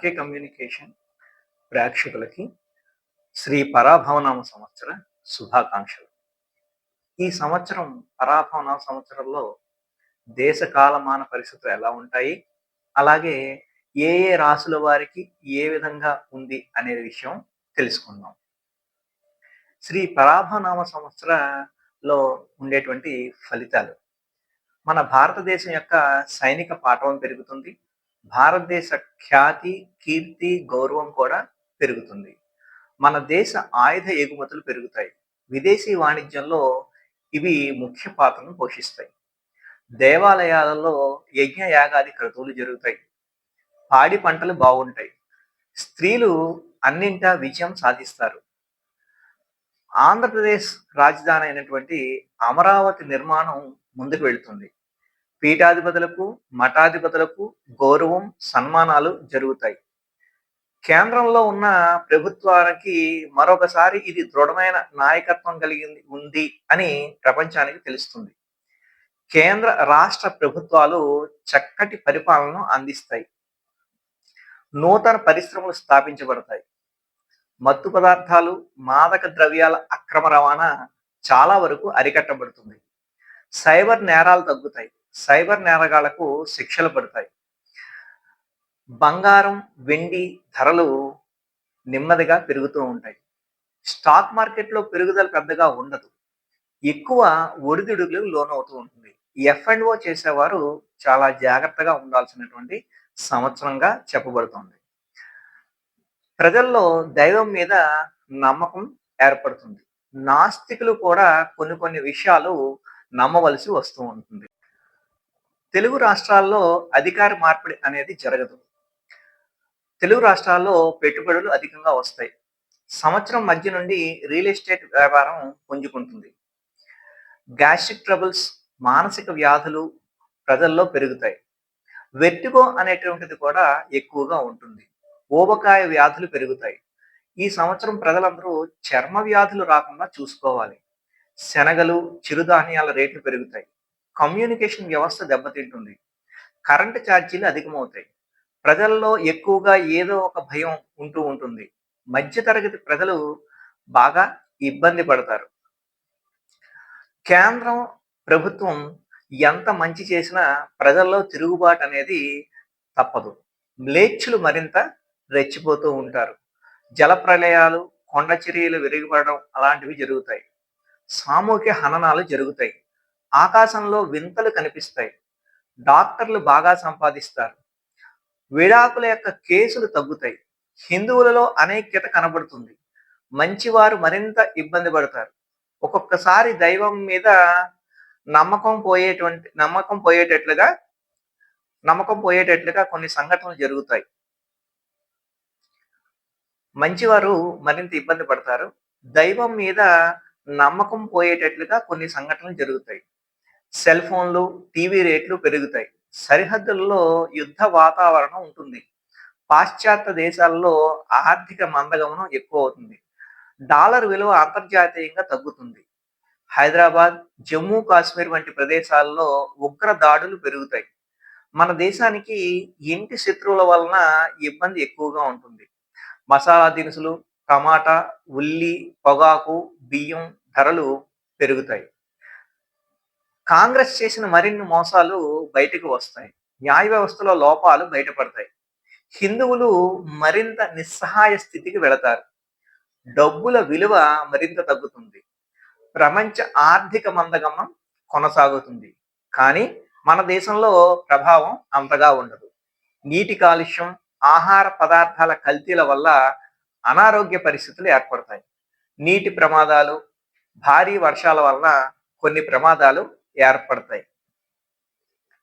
RK communication ప్రేక్షకులకి శ్రీ పరాభవనామ సంవత్సర శుభాకాంక్షలు. ఈ సంవత్సరం పరాభవనామ సంవత్సరంలో దేశ కాలమాన పరిస్థితులు ఎలా ఉంటాయి? అలాగే ఏ ఏ రాసుల వారికి ఏ విధంగా ఉంది అనే విషయం తెలుసుకుందాం. శ్రీ పరాభవనామ సంవత్సరలో ఉండేటువంటి ఫలితాలు. మన భారతదేశం యొక్క సైనిక పాఠవం పెరుగుతుంది. భారతదేశ ఖ్యాతి, కీర్తి, గౌరవం కూడా పెరుగుతుంది. మన దేశ ఆయుధ ఎగుమతులు పెరుగుతాయి. విదేశీ వాణిజ్యంలో ఇవి ముఖ్య పాత్రను పోషిస్తాయి. దేవాలయాలలో యజ్ఞ యాగాది క్రతువులు జరుగుతాయి. పాడి పంటలు బాగుంటాయి. స్త్రీలు అన్నింటా విజయం సాధిస్తారు. ఆంధ్రప్రదేశ్ రాజధాని అయినటువంటి అమరావతి నిర్మాణం ముందుకు వెళ్తుంది. పీఠాధిపతులకు, మఠాధిపతులకు గౌరవం, సన్మానాలు జరుగుతాయి. కేంద్రంలో ఉన్న ప్రభుత్వానికి మరొకసారి ఇది దృఢమైన నాయకత్వం కలిగింది ఉంది అని ప్రపంచానికి తెలుస్తుంది. కేంద్ర రాష్ట్ర ప్రభుత్వాలు చక్కటి పరిపాలనను అందిస్తాయి. నూతన పరిశ్రమలు స్థాపించబడతాయి. మత్తు పదార్థాలు, మాదక ద్రవ్యాల అక్రమ రవాణా చాలా వరకు అరికట్టబడుతుంది. సైబర్ నేరాలు తగ్గుతాయి. సైబర్ నేరగాళ్లకు శిక్షలు పడతాయి. బంగారం, వెండి ధరలు నెమ్మదిగా పెరుగుతూ ఉంటాయి. స్టాక్ మార్కెట్లో పెరుగుదల పెద్దగా ఉండదు. ఎక్కువ ఒడిదుడుకులకు లోనవుతూ ఉంటుంది. F&O చేసేవారు చాలా జాగ్రత్తగా ఉండాల్సినటువంటి సంవత్సరంగా చెప్పబడుతుంది. ప్రజల్లో దైవం మీద నమ్మకం ఏర్పడుతుంది. నాస్తికులు కూడా కొన్ని విషయాలు నమ్మవలసి వస్తూ ఉంటుంది. తెలుగు రాష్ట్రాల్లో అధికార మార్పిడి అనేది జరగదు. తెలుగు రాష్ట్రాల్లో పెట్టుబడులు అధికంగా వస్తాయి. సంవత్సరం మధ్య నుండి రియల్ ఎస్టేట్ వ్యాపారం పుంజుకుంటుంది. గ్యాస్ట్రిక్ ట్రబుల్స్, మానసిక వ్యాధులు ప్రజల్లో పెరుగుతాయి. వెర్టిగో అనేటువంటిది కూడా ఎక్కువగా ఉంటుంది. ఊబకాయ వ్యాధులు పెరుగుతాయి. ఈ సంవత్సరం ప్రజలందరూ చర్మ వ్యాధులు రాకుండా చూసుకోవాలి. శనగలు, చిరుధాన్యాల రేట్లు పెరుగుతాయి. కమ్యూనికేషన్ వ్యవస్థ దెబ్బతింటుంది. కరెంటు ఛార్జీలు అధికమవుతాయి. ప్రజల్లో ఎక్కువగా ఏదో ఒక భయం ఉంటూ ఉంటుంది. మధ్యతరగతి ప్రజలు బాగా ఇబ్బంది పడతారు. కేంద్రం ప్రభుత్వం ఎంత మంచి చేసినా ప్రజల్లో తిరుగుబాటు అనేది తప్పదు. మ్లేచ్చులు మరింత రెచ్చిపోతూ ఉంటారు. జలప్రలయాలు, కొండ చర్యలు విరిగిపడడం అలాంటివి జరుగుతాయి. సామూహిక హననాలు జరుగుతాయి. ఆకాశంలో వింతలు కనిపిస్తాయి. డాక్టర్లు బాగా సంపాదిస్తారు. విడాకుల యొక్క కేసులు తగ్గుతాయి. హిందువులలో అనైక్యత కనబడుతుంది. మంచివారు మరింత ఇబ్బంది పడతారు. ఒక్కొక్కసారి దైవం మీద నమ్మకం పోయేటట్లుగా కొన్ని సంఘటనలు జరుగుతాయి. మంచివారు మరింత ఇబ్బంది పడతారు. దైవం మీద నమ్మకం పోయేటట్లుగా కొన్ని సంఘటనలు జరుగుతాయి. సెల్ ఫోన్లు, టీవీ రేట్లు పెరుగుతాయి. సరిహద్దుల్లో యుద్ధ వాతావరణం ఉంటుంది. పాశ్చాత్య దేశాల్లో ఆర్థిక మందగమనం ఎక్కువ అవుతుంది. డాలర్ విలువ అంతర్జాతీయంగా తగ్గుతుంది. హైదరాబాద్, జమ్మూ కాశ్మీర్ వంటి ప్రదేశాల్లో ఉగ్ర దాడులు పెరుగుతాయి. మన దేశానికి ఇంటి శత్రువుల వలన ఇబ్బంది ఎక్కువగా ఉంటుంది. మసాలా దినుసులు, టమాటా, ఉల్లి, పొగాకు, బియ్యం ధరలు పెరుగుతాయి. కాంగ్రెస్ చేసిన మరిన్ని మోసాలు బయటకు వస్తాయి. న్యాయ వ్యవస్థలో లోపాలు బయటపడతాయి. హిందువులు మరింత నిస్సహాయ స్థితికి వెళతారు. డబ్బుల విలువ మరింత తగ్గుతుంది. ప్రపంచ ఆర్థిక మందగమనం కొనసాగుతుంది. కానీ మన దేశంలో ప్రభావం అంతగా ఉండదు. నీటి కాలుష్యం, ఆహార పదార్థాల కల్తీల వల్ల అనారోగ్య పరిస్థితులు ఏర్పడతాయి. నీటి ప్రమాదాలు, భారీ వర్షాల వలన కొన్ని ప్రమాదాలు ఏర్పడతాయి.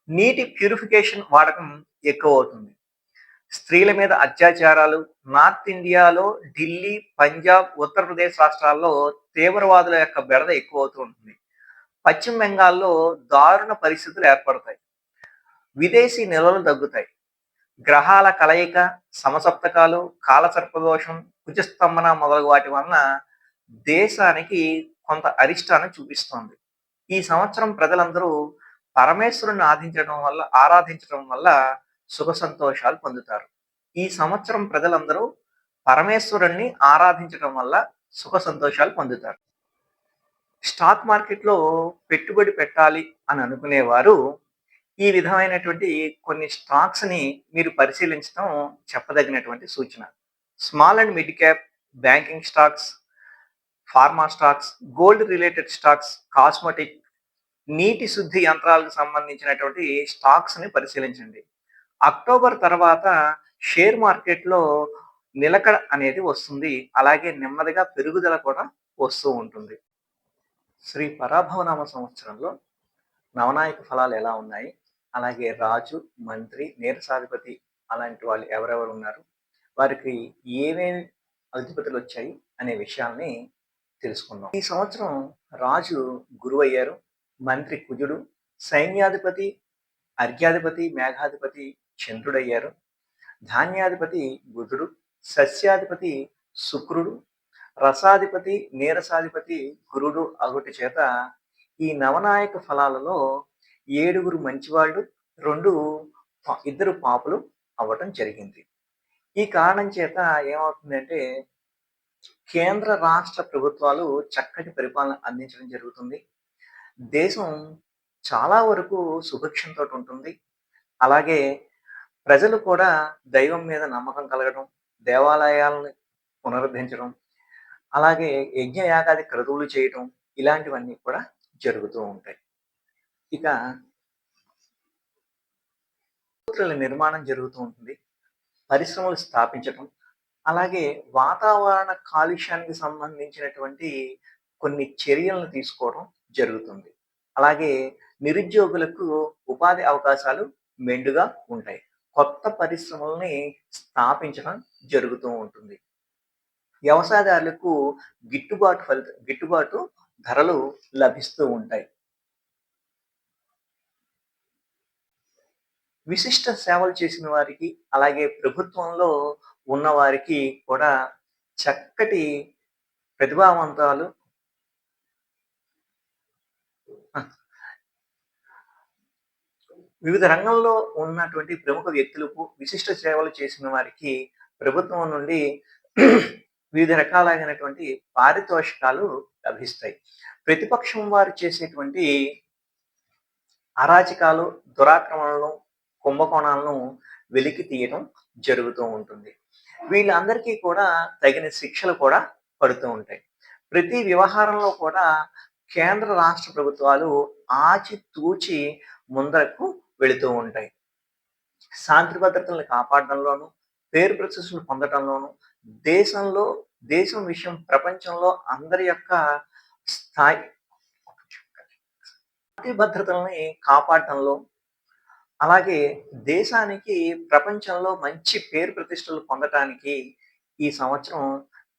నీటి ప్యూరిఫికేషన్ వాడకం ఎక్కువ అవుతుంది. స్త్రీల మీద అత్యాచారాలు నార్త్ ఇండియాలో ఢిల్లీ, పంజాబ్, ఉత్తరప్రదేశ్ రాష్ట్రాల్లో తీవ్రవాదుల యొక్క బెడద ఎక్కువ అవుతూ ఉంటుంది. పశ్చిమ బెంగాల్లో దారుణ పరిస్థితులు ఏర్పడతాయి. విదేశీ నిల్వలు తగ్గుతాయి. గ్రహాల కలయిక, సమసప్తకాలు, కాలసర్పదోషం, కుజస్తంభన మొదలగు వాటి వలన దేశానికి కొంత అరిష్టాన్ని చూపిస్తోంది. ఈ సంవత్సరం ప్రజలందరూ పరమేశ్వరుని ఆరాధించడం వల్ల సుఖ సంతోషాలు పొందుతారు. ఈ సంవత్సరం ప్రజలందరూ పరమేశ్వరుణ్ణి ఆరాధించడం వల్ల సుఖ సంతోషాలు పొందుతారు. స్టాక్ మార్కెట్‌లో పెట్టుబడి పెట్టాలి అని అనుకునేవారు, ఈ విధమైనటువంటి కొన్ని స్టాక్స్‌ని మీరు పరిశీలించడం చెప్పదగినటువంటి సూచన. Small and mid cap, banking stocks, pharma stocks, gold related stocks, cosmetic, నీటి శుద్ధి యంత్రాలకు సంబంధించినటువంటి స్టాక్స్‌ని పరిశీలించండి. అక్టోబర్ తర్వాత షేర్ మార్కెట్‌లో నిలకడ అనేది వస్తుంది. అలాగే నెమ్మదిగా పెరుగుదల కూడా వస్తూ ఉంటుంది. శ్రీ పరాభవనామ సంవత్సరంలో నవనాయక ఫలాలు ఎలా ఉన్నాయి? అలాగే రాజు, మంత్రి, నీరసాధిపతి అలాంటి వాళ్ళు ఎవరెవరు ఉన్నారు? వారికి ఏమేమి అధిపతులొచ్చాయి అనే విషయాల్ని తెలుసుకుందాం. ఈ సంవత్సరం రాజు గురువయ్యారు, మంత్రి కుజుడు, సైన్యాధిపతి, అర్ఘ్యాధిపతి, మేఘాధిపతి చంద్రుడయ్యారు, ధాన్యాధిపతి బుధుడు, సస్యాధిపతి శుక్రుడు, రసాధిపతి, నీరసాధిపతి గురుడు అగుట చేత ఈ నవనాయక ఫలాలలో 7 మంచివాళ్ళు, 2 ఇద్దరు పాపులు అవ్వటం జరిగింది. ఈ కారణం చేత ఏమవుతుందంటే కేంద్ర, రాష్ట్ర ప్రభుత్వాలు చక్కటి పరిపాలన అందించడం జరుగుతుంది. దేశం చాలా వరకు సుభిక్షంతోటి ఉంటుంది. అలాగే ప్రజలు కూడా దైవం మీద నమ్మకం కలగడం, దేవాలయాలను పునరుద్ధరించడం, అలాగే యజ్ఞయాగాది క్రతువులు చేయటం ఇలాంటివన్నీ కూడా జరుగుతూ ఉంటాయి. ఇక ఆసుపత్రుల నిర్మాణం జరుగుతూ ఉంటుంది. పరిశ్రమలు స్థాపించటం, అలాగే వాతావరణ కాలుష్యానికి సంబంధించినటువంటి కొన్ని చర్యలను తీసుకోవడం జరుగుతుంది. అలాగే నిరుద్యోగులకు ఉపాధి అవకాశాలు మెండుగా ఉంటాయి. కొత్త పరిశ్రమల్ని స్థాపించడం జరుగుతూ ఉంటుంది. వ్యవసాయదారులకు గిట్టుబాటు ధరలు లభిస్తూ ఉంటాయి. విశిష్ట సేవలు చేసిన వారికి, అలాగే ప్రభుత్వంలో ఉన్నవారికి కూడా చక్కటి ప్రతిభావంతాలు వివిధ రంగంలో ఉన్నటువంటి ప్రముఖ వ్యక్తులకు, విశిష్ట సేవలు చేసిన వారికి ప్రభుత్వం నుండి వివిధ రకాలైనటువంటి పారితోషికాలు లభిస్తాయి. ప్రతిపక్షం వారు చేసేటువంటి అరాచకాలు, దురాక్రమణలను, కుంభకోణాలను వెలికి తీయడం జరుగుతూ ఉంటుంది. వీళ్ళందరికీ కూడా తగిన శిక్షలు కూడా పడుతూ ఉంటాయి. ప్రతి వ్యవహారంలో కూడా కేంద్ర, రాష్ట్ర ప్రభుత్వాలు ఆచితూచి ముందరకు వెళుతూ ఉంటాయి. శాంతి భద్రతలను కాపాడడంలోనూ, పేరు ప్రతిష్టలు పొందడంలోనూ, దేశంలో దేశం విషయం ప్రపంచంలో అందరి యొక్క స్థాయి శాంతి భద్రతల్ని కాపాడటంలో, అలాగే దేశానికి ప్రపంచంలో మంచి పేరు ప్రతిష్టలు పొందటానికి ఈ సంవత్సరం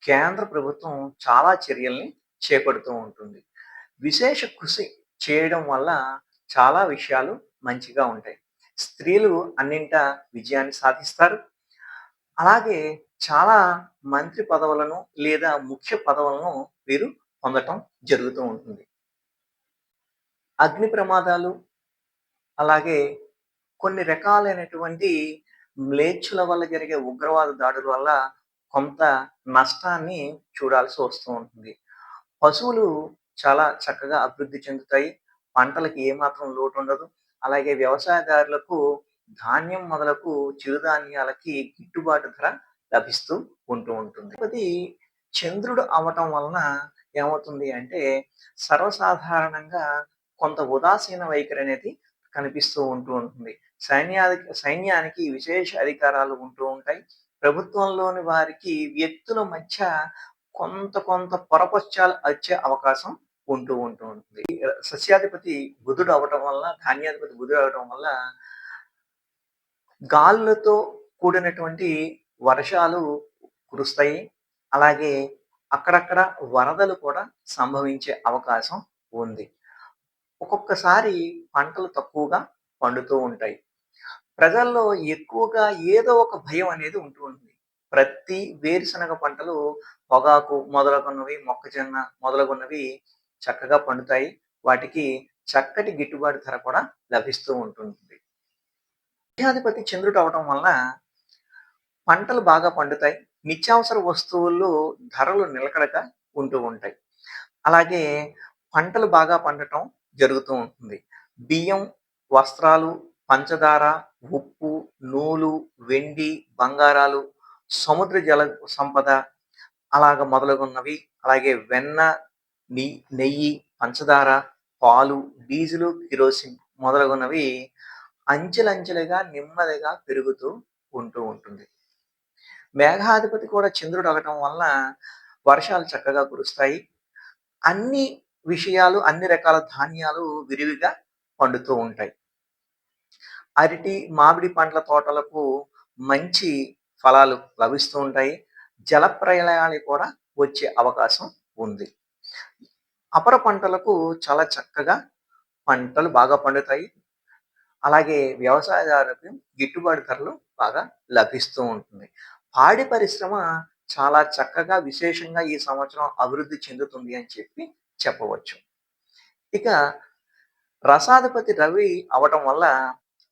కేంద్ర ప్రభుత్వం చాలా చర్యల్ని చేపడుతూ ఉంటుంది. విశేష కృషి చేయడం వల్ల చాలా విషయాలు మంచిగా ఉంటాయి. స్త్రీలు అన్నింటా విజయాన్ని సాధిస్తారు. అలాగే చాలా మంత్రి పదవులను లేదా ముఖ్య పదవులను వీరు పొందటం జరుగుతూ ఉంటుంది. అగ్ని ప్రమాదాలు, అలాగే కొన్ని రకాలైనటువంటి మ్లేచ్చుల వల్ల జరిగే ఉగ్రవాద దాడుల వల్ల కొంత నష్టాన్ని చూడాల్సి వస్తూ ఉంటుంది. పశువులు చాలా చక్కగా అభివృద్ధి చెందుతాయి. పంటలకి ఏమాత్రం లోటు ఉండదు. అలాగే వ్యవసాయదారులకు ధాన్యం మొదలకు చిరుధాన్యాలకి గిట్టుబాటు ధర లభిస్తూ ఉంటూ ఉంటుంది. అది చంద్రుడు అవ్వటం వలన ఏమవుతుంది అంటే సర్వసాధారణంగా కొంత ఉదాసీన వైఖరి అనేది కనిపిస్తూ ఉంటూ ఉంటుంది. సైన్యానికి విశేష అధికారాలు ఉంటూ ఉంటాయి. ప్రభుత్వంలోని వారికి వ్యక్తుల మధ్య కొంత పొరపొచ్చాలు వచ్చే అవకాశం ఉంటూ ఉంటుంది. సస్యాధిపతి బుధుడు అవ్వటం వల్ల, ధాన్యాధిపతి బుధుడు అవ్వటం వల్ల గాలులతో కూడినటువంటి వర్షాలు కురుస్తాయి. అలాగే అక్కడక్కడ వరదలు కూడా సంభవించే అవకాశం ఉంది. ఒక్కొక్కసారి పంటలు తక్కువగా పండుతూ ఉంటాయి. ప్రజల్లో ఎక్కువగా ఏదో ఒక భయం అనేది ఉంటూ ఉంటుంది. ప్రతి వేరుశనగ పంటలు, పొగాకు మొదలగున్నవి, మొక్కజొన్న మొదలగున్నవి చక్కగా పండుతాయి. వాటికి చక్కటి గిట్టుబాటు ధర కూడా లభిస్తూ ఉంటుంది. విద్యాధిపతి చంద్రుడు అవడం వలన పంటలు బాగా పండుతాయి. నిత్యావసర వస్తువులు ధరలు నిలకడగా ఉంటూ ఉంటాయి. అలాగే పంటలు బాగా పండటం జరుగుతూ ఉంటుంది. బియ్యం, వస్త్రాలు, పంచదార, ఉప్పు, నూలు, వెండి, బంగారాలు, సముద్ర జల సంపద అలాగ మొదలగున్నవి. అలాగే వెన్న, నెయ్యి, పంచదార, పాలు, డీజిలు, కిరోసిన్ మొదలగున్నవి అంచెలంచెలుగా నెమ్మదిగా పెరుగుతూ ఉంటుంది. మేఘాధిపతి కూడా చంద్రుడు అవ్వటం వలన వర్షాలు చక్కగా కురుస్తాయి. అన్ని విషయాలు, అన్ని రకాల ధాన్యాలు విరివిగా పండుతూ ఉంటాయి. అరటి, మామిడి పండ్ల తోటలకు మంచి ఫలాలు లభిస్తూ ఉంటాయి. జలప్రళయాలు కూడా వచ్చే అవకాశం ఉంది. అపర పంటలకు చాలా చక్కగా పంటలు బాగా పండుతాయి. అలాగే వ్యవసాయదారులకు గిట్టుబాటు ధరలు బాగా లభిస్తూ ఉంటుంది. పాడి పరిశ్రమ చాలా చక్కగా విశేషంగా ఈ సంవత్సరం అభివృద్ధి చెందుతుంది అని చెప్పవచ్చు. ఇక రసాధిపతి రవి అవ్వటం వల్ల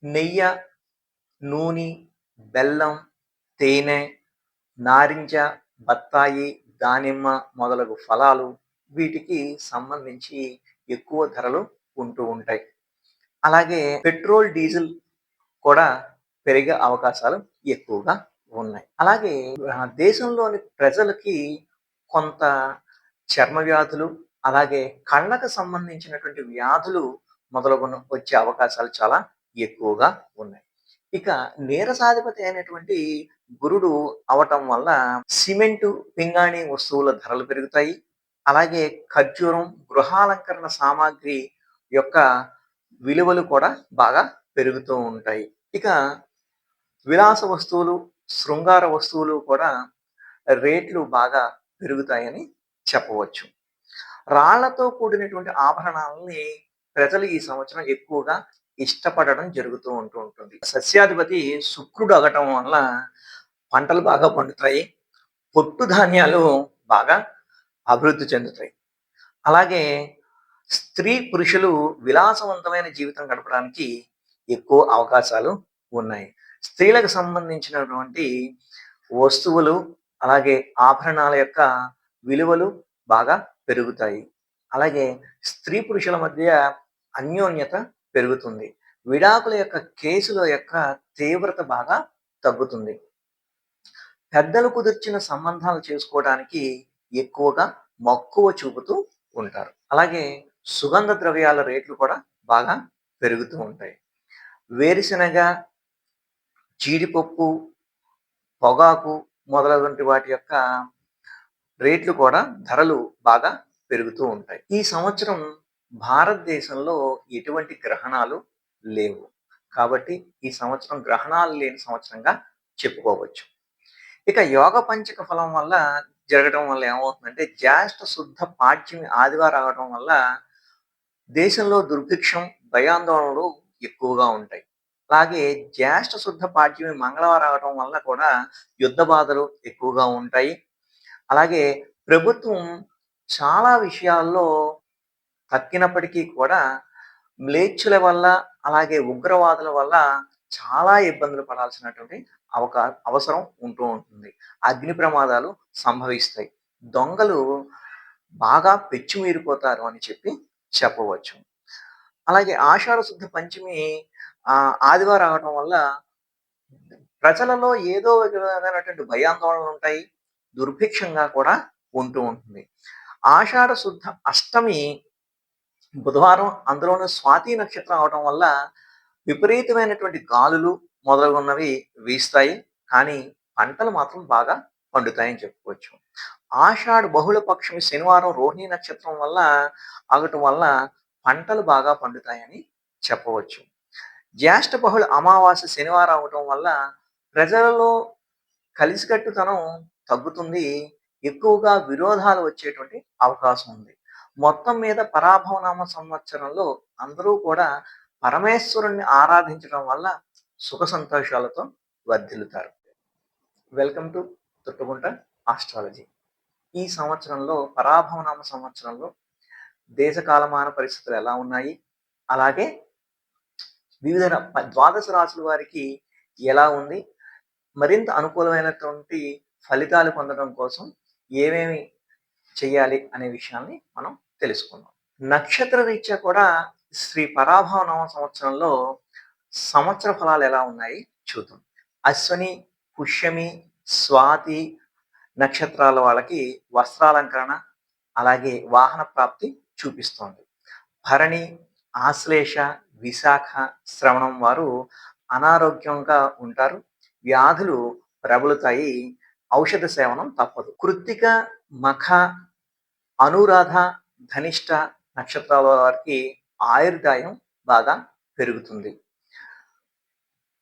నెయ్య, నూనె, బెల్లం, తేనె, నారింజ, బత్తాయి, దానిమ్మ మొదలగు ఫలాలు వీటికి సంబంధించి ఎక్కువ ధరలు ఉంటూ ఉంటాయి. అలాగే పెట్రోల్, డీజిల్ కూడా పెరిగే అవకాశాలు ఎక్కువగా ఉన్నాయి. అలాగే దేశంలోని ప్రజలకి కొంత చర్మ వ్యాధులు, అలాగే కళ్ళకు సంబంధించినటువంటి వ్యాధులు మొదలుగున వచ్చే అవకాశాలు చాలా ఎక్కువగా ఉన్నాయి. ఇక నీరసాధిపతి అయినటువంటి గురుడు అవటం వల్ల సిమెంటు, పింగాణి వస్తువుల ధరలు పెరుగుతాయి. అలాగే ఖర్జూరం, గృహాలంకరణ సామాగ్రి యొక్క విలువలు కూడా బాగా పెరుగుతూ ఉంటాయి. ఇక విలాస వస్తువులు, శృంగార వస్తువులు కూడా రేట్లు బాగా పెరుగుతాయని చెప్పవచ్చు. రాళ్లతో కూడినటువంటి ఆభరణాలని ప్రజలు ఈ సంవత్సరం ఎక్కువగా ఇష్టపడడం జరుగుతూ ఉంటుంది. సస్యాధిపతి శుక్రుడు అవ్వటం వల్ల పంటలు బాగా పండుతాయి. పొట్టు ధాన్యాలు బాగా అభివృద్ధి చెందుతాయి. అలాగే స్త్రీ, పురుషులు విలాసవంతమైన జీవితం గడపడానికి ఎక్కువ అవకాశాలు ఉన్నాయి. స్త్రీలకు సంబంధించినటువంటి వస్తువులు, అలాగే ఆభరణాల యొక్క విలువలు బాగా పెరుగుతాయి. అలాగే స్త్రీ, పురుషుల మధ్య అన్యోన్యత పెరుగుతుంది. విడాకుల యొక్క కేసుల యొక్క తీవ్రత బాగా తగ్గుతుంది. పెద్దలు కుదిర్చిన సంబంధాలు చేసుకోవడానికి ఎక్కువగా మక్కువ చూపుతూ ఉంటారు. అలాగే సుగంధ ద్రవ్యాల రేట్లు కూడా బాగా పెరుగుతూ ఉంటాయి. వేరుశెనగ, జీడిపప్పు, పొగాకు మొదలగునటి వాటి యొక్క రేట్లు కూడా ధరలు బాగా పెరుగుతూ ఉంటాయి. ఈ సంవత్సరం భారతదేశంలో ఎటువంటి గ్రహణాలు లేవు. కాబట్టి ఈ సంవత్సరం గ్రహణాలు లేని సంవత్సరంగా చెప్పుకోవచ్చు. ఇక యోగ పంచక ఫలం వల్ల జరగడం వల్ల ఏమవుతుందంటే జ్యేష్ఠ శుద్ధ పాడ్యమి ఆదివారం రావడం వల్ల దేశంలో దుర్భిక్షం, భయాందోళనలు ఎక్కువగా ఉంటాయి. అలాగే జ్యేష్ఠ శుద్ధ పాడ్యమి మంగళవారం రావడం వల్ల కూడా యుద్ధ బాధలు ఎక్కువగా ఉంటాయి. అలాగే ప్రభుత్వం చాలా విషయాల్లో తక్కినప్పటికీ కూడా మ్లేచ్చుల వల్ల, అలాగే ఉగ్రవాదుల వల్ల చాలా ఇబ్బందులు పడాల్సినటువంటి అవసరం ఉంటూ ఉంటుంది. అగ్ని ప్రమాదాలు సంభవిస్తాయి. దొంగలు బాగా పెచ్చుమీరిపోతారు అని చెప్పవచ్చు. అలాగే ఆషాఢ శుద్ధ పంచమి ఆదివారం రావటం వల్ల ప్రజలలో ఏదో విధమైనటువంటి భయాందోళనలు ఉంటాయి. దుర్భిక్షంగా కూడా ఉంటూ ఉంటుంది. ఆషాఢ శుద్ధ అష్టమి బుధవారం, అందులోనూ స్వాతి నక్షత్రం అవడం వల్ల విపరీతమైనటువంటి గాలులు మొదలగున్నవి వీస్తాయి. కానీ పంటలు మాత్రం బాగా పండుతాయని చెప్పుకోవచ్చు. ఆషాఢ బహుళ పక్షమి శనివారం రోహిణి నక్షత్రం వల్ల ఆగటం వల్ల పంటలు బాగా పండుతాయని చెప్పవచ్చు. జ్యేష్ఠ బహుళ అమావాస్య శనివారం అవటం వల్ల ప్రజలలో కలిసికట్టుతనం తగ్గుతుంది. ఎక్కువగా విరోధాలు వచ్చేటువంటి అవకాశం ఉంది. మొత్తం మీద పరాభవనామ సంవత్సరంలో అందరూ కూడా పరమేశ్వరుణ్ణి ఆరాధించడం వల్ల సుఖ సంతోషాలతో వర్ధిల్లుతారు. Welcome to Tuttugunta astrology. ఈ సంవత్సరంలో పరాభవనామ సంవత్సరంలో దేశ కాలమాన పరిస్థితులు ఎలా ఉన్నాయి, అలాగే వివిధ ద్వాదశ రాశుల వారికి ఎలా ఉంది, మరింత అనుకూలమైనటువంటి ఫలితాలు పొందడం కోసం ఏమేమి చేయాలి అనే విషయాన్ని మనం తెలుసుకుందాం. నక్షత్ర రీత్యా కూడా శ్రీ పరాభవ నవ సంవత్సరంలో సంవత్సర ఫలాలు ఎలా ఉన్నాయి చూద్దాం. అశ్విని, పుష్యమి, స్వాతి నక్షత్రాల వాళ్ళకి వస్త్రాలంకరణ, అలాగే వాహన ప్రాప్తి చూపిస్తోంది. భరణి, ఆశ్లేష, విశాఖ, శ్రవణం వారు అనారోగ్యంగా ఉంటారు. వ్యాధులు ప్రబలుతాయి. ఔషధ సేవనం తప్పదు. కృత్తిక, మఖ, అనురాధ, ధనిష్ట నక్షత్రాల వారికి ఆయుర్దాయం బాగా పెరుగుతుంది.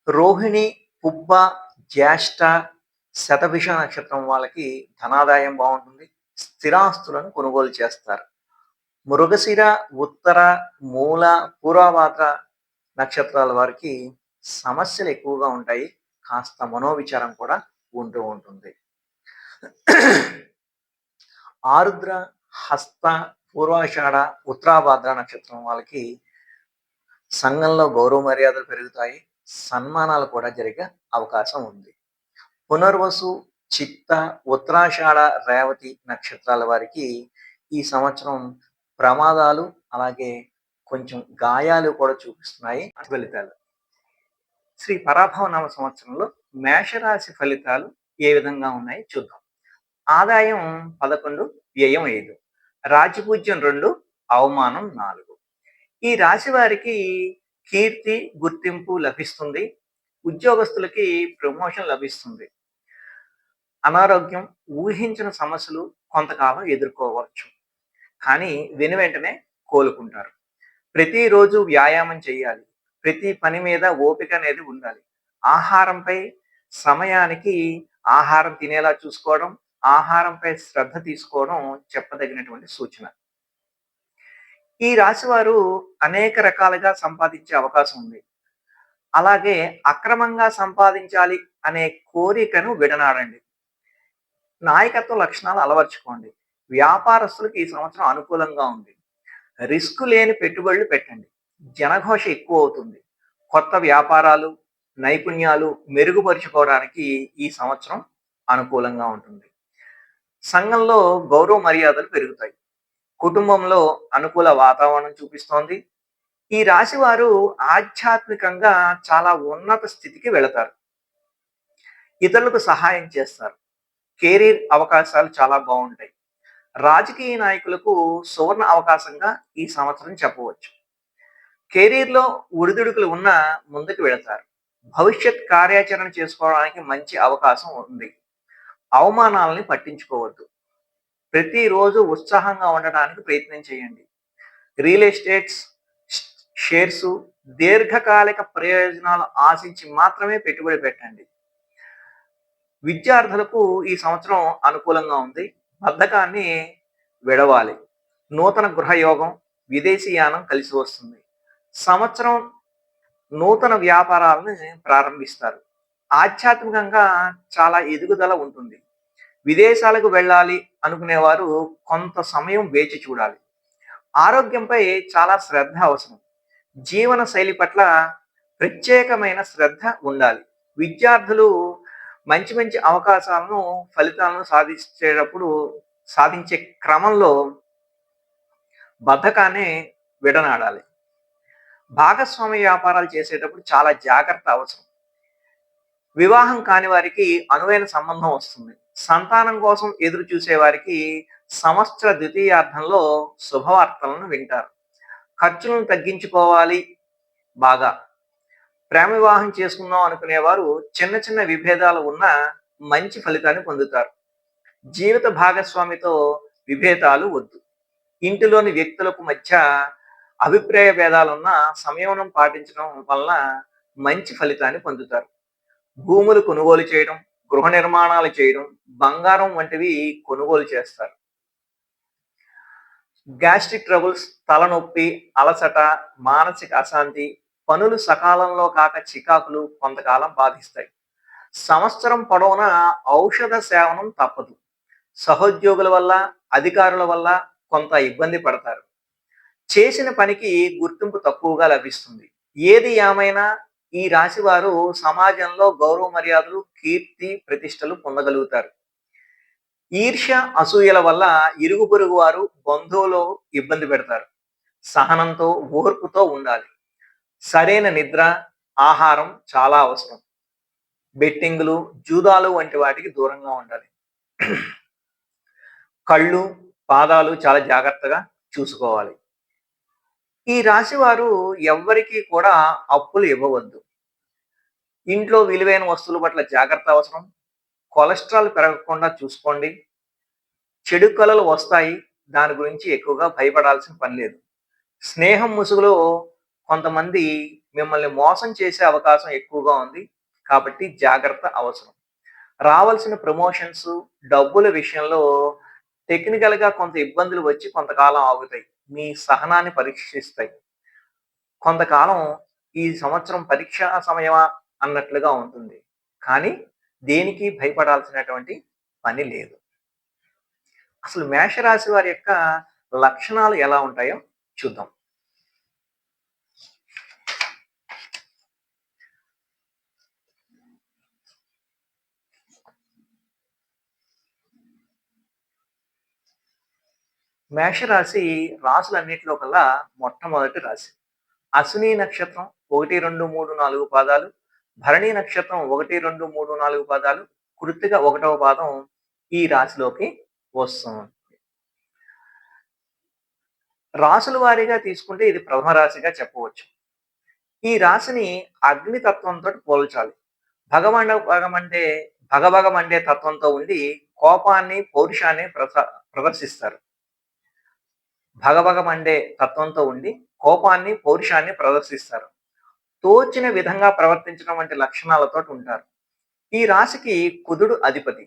రోహిణి, పుబ్బ, జ్యేష్ఠ, శతభిష నక్షత్రం వాళ్ళకి ధనాదాయం బాగుంటుంది. స్థిరాస్తులను కొనుగోలు చేస్తారు. మృగశిర, ఉత్తర, మూల, పూర్వభాద్ర నక్షత్రాల వారికి సమస్యలు ఎక్కువగా ఉంటాయి. కాస్త మనోవిచారం కూడా ఉంటూ ఉంటుంది. ఆరుద్ర, హస్త, పూర్వాషాఢ, ఉత్తరాభాద్ర నక్షత్రం వాళ్ళకి సంఘంలో గౌరవ మర్యాదలు పెరుగుతాయి. సన్మానాలు కూడా జరిగే అవకాశం ఉంది. పునర్వసు, చిత్త, ఉత్తరాషాఢ, రేవతి నక్షత్రాల వారికి ఈ సంవత్సరం ప్రమాదాలు, అలాగే కొంచెం గాయాలు కూడా చూపిస్తున్నాయి ఫలితాలు. శ్రీ పరాభవ నామ సంవత్సరంలో మేషరాశి ఫలితాలు ఏ విధంగా ఉన్నాయి చూద్దాం. ఆదాయం 11, వ్యయం 5, రాజ్యపూజ్యం 2, అవమానం 4. ఈ రాశి వారికి కీర్తి, గుర్తింపు లభిస్తుంది. ఉద్యోగస్తులకి ప్రమోషన్ లభిస్తుంది. అనారోగ్యం, ఊహించిన సమస్యలు కొంతకాలం ఎదుర్కోవచ్చు, కానీ వెంటనే కోలుకుంటారు. ప్రతిరోజు వ్యాయామం చేయాలి. ప్రతి పని మీద ఓపిక అనేది ఉండాలి. ఆహారంపై సమయానికి ఆహారం తినేలా చూసుకోవడం, ఆహారంపై శ్రద్ధ తీసుకోవడం చెప్పదగినటువంటి సూచన. ఈ రాశి వారు అనేక రకాలుగా సంపాదించే అవకాశం ఉంది. అలాగే అక్రమంగా సంపాదించాలి అనే కోరికను విడనాడండి. నాయకత్వ లక్షణాలు అలవర్చుకోండి. వ్యాపారస్తులకు ఈ సంవత్సరం అనుకూలంగా ఉంది. రిస్క్ లేని పెట్టుబడులు పెట్టండి. జనఘోష ఎక్కువ అవుతుంది. కొత్త వ్యాపారాలు, నైపుణ్యాలు మెరుగుపరుచుకోవడానికి ఈ సంవత్సరం అనుకూలంగా ఉంటుంది. సంఘంలో గౌరవ మర్యాదలు పెరుగుతాయి. కుటుంబంలో అనుకూల వాతావరణం చూపిస్తోంది. ఈ రాశి వారు ఆధ్యాత్మికంగా చాలా ఉన్నత స్థితికి వెళతారు. ఇతరులకు సహాయం చేస్తారు. కెరీర్ అవకాశాలు చాలా బాగుంటాయి. రాజకీయ నాయకులకు సువర్ణ అవకాశంగా ఈ సంవత్సరం చెప్పవచ్చు. కెరీర్లో ఒడిదుడుకులు ఉన్నా ముందుకు వెళతారు. భవిష్యత్ కార్యాచరణ చేసుకోవడానికి మంచి అవకాశం ఉంది. అవమానాలని పట్టించుకోవద్దు. ప్రతిరోజు ఉత్సాహంగా ఉండడానికి ప్రయత్నం చేయండి. రియల్ ఎస్టేట్స్, షేర్స్, దీర్ఘకాలిక ప్రయోజనాలు ఆశించి మాత్రమే పెట్టుబడి పెట్టండి. విద్యార్థులకు ఈ సంవత్సరం అనుకూలంగా ఉంది. బద్ధకాన్ని విడవాలి. నూతన గృహయోగం, విదేశీయానం కలిసి వస్తుంది. సంవత్సరం నూతన వ్యాపారాలను ప్రారంభిస్తారు. ఆధ్యాత్మికంగా చాలా ఎదుగుదల ఉంటుంది. విదేశాలకు వెళ్ళాలి అనుకునేవారు కొంత సమయం వేచి చూడాలి. ఆరోగ్యంపై చాలా శ్రద్ధ అవసరం. జీవన శైలి పట్ల ప్రత్యేకమైన శ్రద్ధ ఉండాలి. విద్యార్థులు మంచి మంచి అవకాశాలను, ఫలితాలను సాధించే క్రమంలో బద్ధకాన్ని విడనాడాలి. భాగస్వామ్య వ్యాపారాలు చేసేటప్పుడు చాలా జాగ్రత్త అవసరం. వివాహం కాని వారికి అనువైన సంబంధం వస్తుంది. సంతానం కోసం ఎదురు చూసే వారికి సంవత్సర ద్వితీయార్థంలో శుభవార్తలను వింటారు. ఖర్చులను తగ్గించుకోవాలి. బాగా ప్రేమ వివాహం చేసుకుందాం అనుకునేవారు చిన్న చిన్న విభేదాలు ఉన్న మంచి ఫలితాన్ని పొందుతారు. జీవిత భాగస్వామితో విభేదాలు వద్దు. ఇంటిలోని వ్యక్తులకు మధ్య అభిప్రాయ భేదాలున్న సంయమనం పాటించడం వలన మంచి ఫలితాన్ని పొందుతారు. భూములు కొనుగోలు చేయడం, గృహ నిర్మాణాలు చేయడం, బంగారం వంటివి కొనుగోలు చేస్తారు. గ్యాస్ట్రిక్ ట్రబుల్స్, తలనొప్పి, అలసట, మానసిక అశాంతి, పనులు సకాలంలో కాక చికాకులు కొంతకాలం బాధిస్తాయి. సంవత్సరం పొడవునా ఔషధ సేవనం తప్పదు. సహోద్యోగుల వల్ల, అధికారుల వల్ల కొంత ఇబ్బంది పడతారు. చేసిన పనికి గుర్తింపు తక్కువగా లభిస్తుంది. ఏది ఏమైనా ఈ రాశి వారు సమాజంలో గౌరవ మర్యాదలు, కీర్తి, ప్రతిష్టలు పొందగలుగుతారు. ఈర్ష్య, అసూయల వల్ల ఇరుగు పొరుగు వారు, బంధువులు ఇబ్బంది పెడతారు. సహనంతో, ఓర్పుతో ఉండాలి. సరైన నిద్ర, ఆహారం చాలా అవసరం. బెట్టింగులు, జూదాలు వంటి వాటికి దూరంగా ఉండాలి. కళ్ళు, పాదాలు చాలా జాగ్రత్తగా చూసుకోవాలి. ఈ రాశి వారు ఎవ్వరికీ కూడా అప్పులు ఇవ్వవద్దు. ఇంట్లో విలువైన వస్తువుల పట్ల జాగ్రత్త అవసరం. కొలెస్ట్రాల్ పెరగకుండా చూసుకోండి. చెడు కలలు వస్తాయి. దాని గురించి ఎక్కువగా భయపడాల్సిన పని లేదు. స్నేహం ముసుగులో కొంతమంది మిమ్మల్ని మోసం చేసే అవకాశం ఎక్కువగా ఉంది. కాబట్టి జాగ్రత్త అవసరం. రావాల్సిన ప్రమోషన్స్, డబ్బుల విషయంలో టెక్నికల్‌గా కొంత ఇబ్బందులు వచ్చి కొంతకాలం ఆగుతాయి. మీ సహనాన్ని పరీక్షిస్తాయి. కొంతకాలం ఈ సంవత్సరం పరీక్షా సమయమా అన్నట్లుగా ఉంటుంది. కానీ దేనికి భయపడాల్సినటువంటి పని లేదు. అసలు మేషరాశి వారి యొక్క లక్షణాలు ఎలా ఉంటాయో చూద్దాం. మేషరాశి రాసులన్నిటిలో కల్లా మొట్టమొదటి రాశి. అశ్విని నక్షత్రం 1, 2, 3, 4 పాదాలు, భరణి నక్షత్రం 1, 2, 3, 4 పాదాలు, కృత్తిక 1వ పాదం ఈ రాశిలోకి వస్తుంది. రాసుల వారీగా తీసుకుంటే ఇది ప్రథమ రాశిగా చెప్పవచ్చు. ఈ రాశిని అగ్ని తత్వంతోటి పోల్చాలి. భగభగమంటే భగభగమండే తత్వంతో ఉండి కోపాన్ని, పౌరుషాన్ని ప్రదర్శిస్తారు. భగభగమండే తత్వంతో ఉండి కోపాన్ని, పౌరుషాన్ని ప్రదర్శిస్తారు. తోచిన విధంగా ప్రవర్తించడం వంటి లక్షణాలతోటి ఉంటారు. ఈ రాశికి కుజుడు అధిపతి.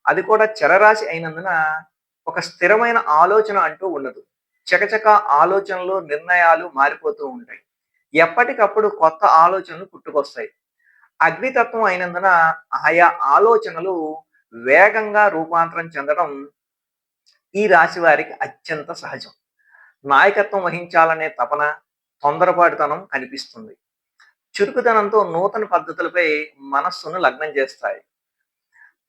అది కూడా చరరాశి అయినందున ఒక స్థిరమైన ఆలోచన అంటూ ఉండదు. చకచక ఆలోచనలు, నిర్ణయాలు మారిపోతూ ఉంటాయి. ఎప్పటికప్పుడు కొత్త ఆలోచనలు పుట్టుకొస్తాయి. అగ్నితత్వం అయినందున ఆయా ఆలోచనలు వేగంగా రూపాంతరం చెందడం ఈ రాశి వారికి అత్యంత సహజం. నాయకత్వం వహించాలనే తపన, తొందరపాటుతనం కనిపిస్తుంది. చురుకుదనంతో నూతన పద్ధతులపై మనస్సును లగ్నం చేస్తాయి.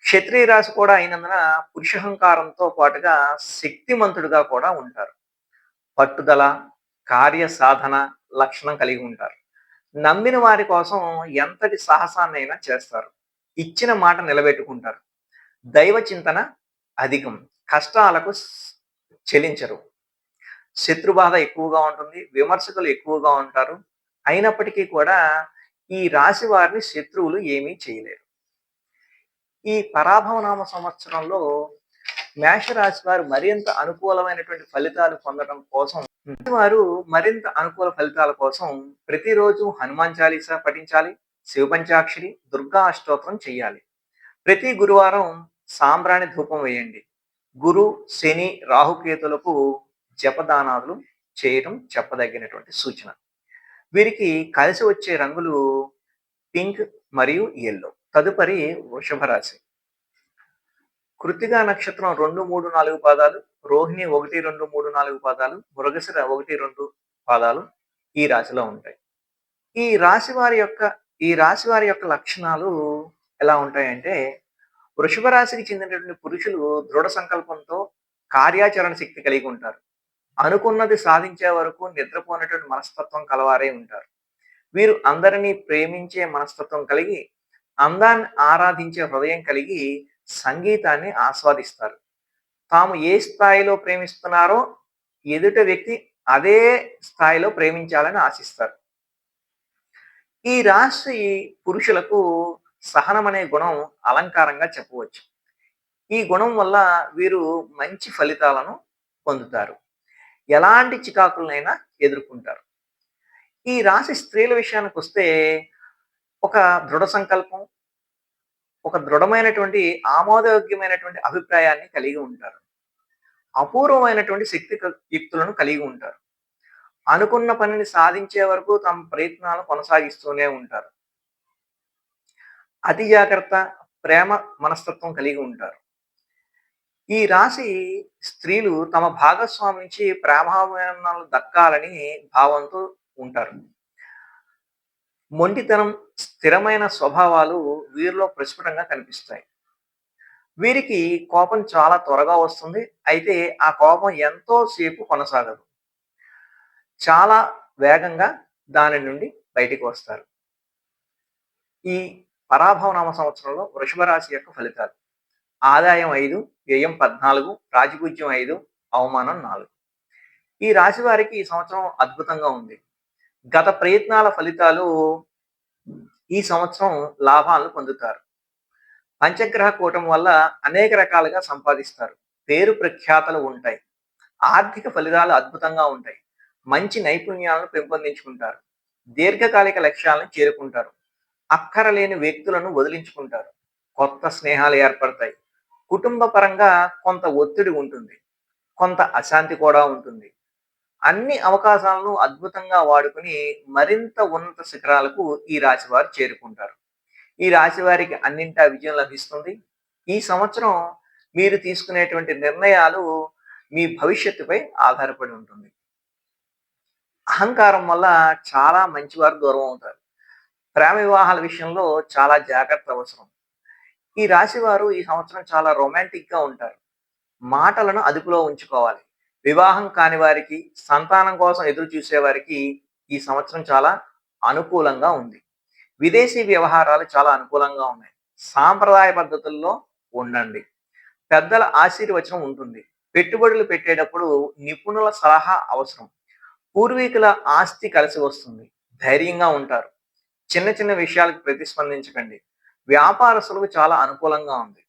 క్షత్రియ రాశి కూడా అయినందున పురుషహంకారంతో పాటుగా శక్తిమంతుడుగా కూడా ఉంటారు. పట్టుదల, కార్య సాధన లక్షణం కలిగి ఉంటారు. నమ్మిన వారి కోసం ఎంతటి సాహసాన్నైనా చేస్తారు. ఇచ్చిన మాట నిలబెట్టుకుంటారు. దైవ చింతన అధికం. కష్టాలకు చెలించరు. శత్రుబాధ ఎక్కువగా ఉంటుంది. విమర్శకులు ఎక్కువగా ఉంటారు. అయినప్పటికీ కూడా ఈ రాశి వారిని శత్రువులు ఏమీ చేయలేరు. ఈ పరాభవనామ సంవత్సరంలో మేషరాశి వారు మరింత అనుకూలమైనటువంటి ఫలితాలు పొందడం కోసం వారు మరింత అనుకూల ఫలితాల కోసం ప్రతిరోజు హనుమాన్ చాలీసా పఠించాలి. శివ పంచాక్షరి, దుర్గా అష్టోత్తరం చెయ్యాలి. ప్రతి గురువారం సాంబ్రాణి ధూపం వేయండి. గురు, శని, రాహుకేతులకు జపదానాదులు చేయడం చెప్పదగినటువంటి సూచన. వీరికి కలిసి వచ్చే రంగులు పింక్ మరియు యెల్లో. తదుపరి వృషభ రాశి. కృత్తికా నక్షత్రం 2, 3, 4 పాదాలు, రోహిణి 1, 2, 3, 4 పాదాలు, మృగశిర 1, 2 పాదాలు ఈ రాశిలో ఉంటాయి. ఈ రాశి వారి యొక్క లక్షణాలు ఎలా ఉంటాయంటే, వృషభ రాశికి చెందినటువంటి పురుషులు దృఢ సంకల్పంతో కార్యాచరణ శక్తి కలిగి ఉంటారు. అనుకున్నది సాధించే వరకు నిద్రపోనటువంటి మనస్తత్వం కలవారై ఉంటారు. వీరు అందరినీ ప్రేమించే మనస్తత్వం కలిగి, అందాన్ని ఆరాధించే హృదయం కలిగి, సంగీతాన్ని ఆస్వాదిస్తారు. తాము ఏ స్థాయిలో ప్రేమిస్తున్నారో ఎదుటి వ్యక్తి అదే స్థాయిలో ప్రేమించాలని ఆశిస్తారు. ఈ రాశి పురుషులకు సహనం అనే గుణం అలంకారంగా చెప్పవచ్చు. ఈ గుణం వల్ల వీరు మంచి ఫలితాలను పొందుతారు. ఎలాంటి చికాకులనైనా ఎదుర్కొంటారు. ఈ రాశి స్త్రీల విషయానికొస్తే ఒక దృఢ సంకల్పం, ఒక దృఢమైనటువంటి ఆమోదయోగ్యమైనటువంటి అభిప్రాయాన్ని కలిగి ఉంటారు. అపూర్వమైనటువంటి యుక్తులను కలిగి ఉంటారు. అనుకున్న పనిని సాధించే వరకు తమ ప్రయత్నాలు కొనసాగిస్తూనే ఉంటారు. అతి జాగ్రత్త, ప్రేమ మనస్తత్వం కలిగి ఉంటారు. ఈ రాశి స్త్రీలు తమ భాగస్వామి నుంచి ప్రేమాభిమానాలు దక్కాలని భావంతో ఉంటారు. మొండితనం, స్థిరమైన స్వభావాలు వీరిలో ప్రస్ఫుటంగా కనిపిస్తాయి. వీరికి కోపం చాలా త్వరగా వస్తుంది. అయితే ఆ కోపం ఎంతో సేపు కొనసాగదు. చాలా వేగంగా దాని నుండి బయటికి వస్తారు. ఈ పరాభవనామ సంవత్సరంలో వృషభ రాశి యొక్క ఫలితాలు. ఆదాయం 5, వ్యయం 14, రాజపూజ్యం 5, అవమానం 4. ఈ రాశి వారికి ఈ సంవత్సరం అద్భుతంగా ఉంది. గత ప్రయత్నాల ఫలితాలు ఈ సంవత్సరం లాభాలను పొందుతారు. పంచగ్రహ కూటమి వల్ల అనేక రకాలుగా సంపాదిస్తారు. పేరు ప్రఖ్యాతలు ఉంటాయి. ఆర్థిక ఫలితాలు అద్భుతంగా ఉంటాయి. మంచి నైపుణ్యాలను పెంపొందించుకుంటారు. దీర్ఘకాలిక లక్ష్యాలను చేరుకుంటారు. అక్కరలేని వ్యక్తులను వదిలించుకుంటారు. కొత్త స్నేహాలు ఏర్పడతాయి. కుటుంబ పరంగా కొంత ఒత్తిడి ఉంటుంది. కొంత అశాంతి కూడా ఉంటుంది. అన్ని అవకాశాలను అద్భుతంగా వాడుకొని మరింత ఉన్నత శిఖరాలకు ఈ రాశి వారు చేరుకుంటారు. ఈ రాశి వారికి అన్నింటా విజయం లభిస్తుంది. ఈ సంవత్సరం మీరు తీసుకునేటువంటి నిర్ణయాలు మీ భవిష్యత్తుపై ఆధారపడి ఉంటుంది. అహంకారం వల్ల చాలా మంచివారు దూరం అవుతారు. ప్రేమ వివాహాల విషయంలో చాలా జాగ్రత్త అవసరం. ఈ రాశి వారు ఈ సంవత్సరం చాలా రొమాంటిక్‌గా ఉంటారు. మాటలను అదుపులో ఉంచుకోవాలి. వివాహం కాని వారికి, సంతానం కోసం ఎదురు చూసేవారికి ఈ సంవత్సరం చాలా అనుకూలంగా ఉంది. విదేశీ వ్యవహారాలు చాలా అనుకూలంగా ఉన్నాయి. సాంప్రదాయ పద్ధతుల్లో ఉండండి. పెద్దల ఆశీర్వచనం ఉంటుంది. పెట్టుబడులు పెట్టేటప్పుడు నిపుణుల సలహా అవసరం. పూర్వీకుల ఆస్తి కలిసి వస్తుంది. ధైర్యంగా ఉంటారు. చిన్న చిన్న విషయాలకు ప్రతిస్పందించకండి. వ్యాపారస్తులకు చాలా అనుకూలంగా ఉంది.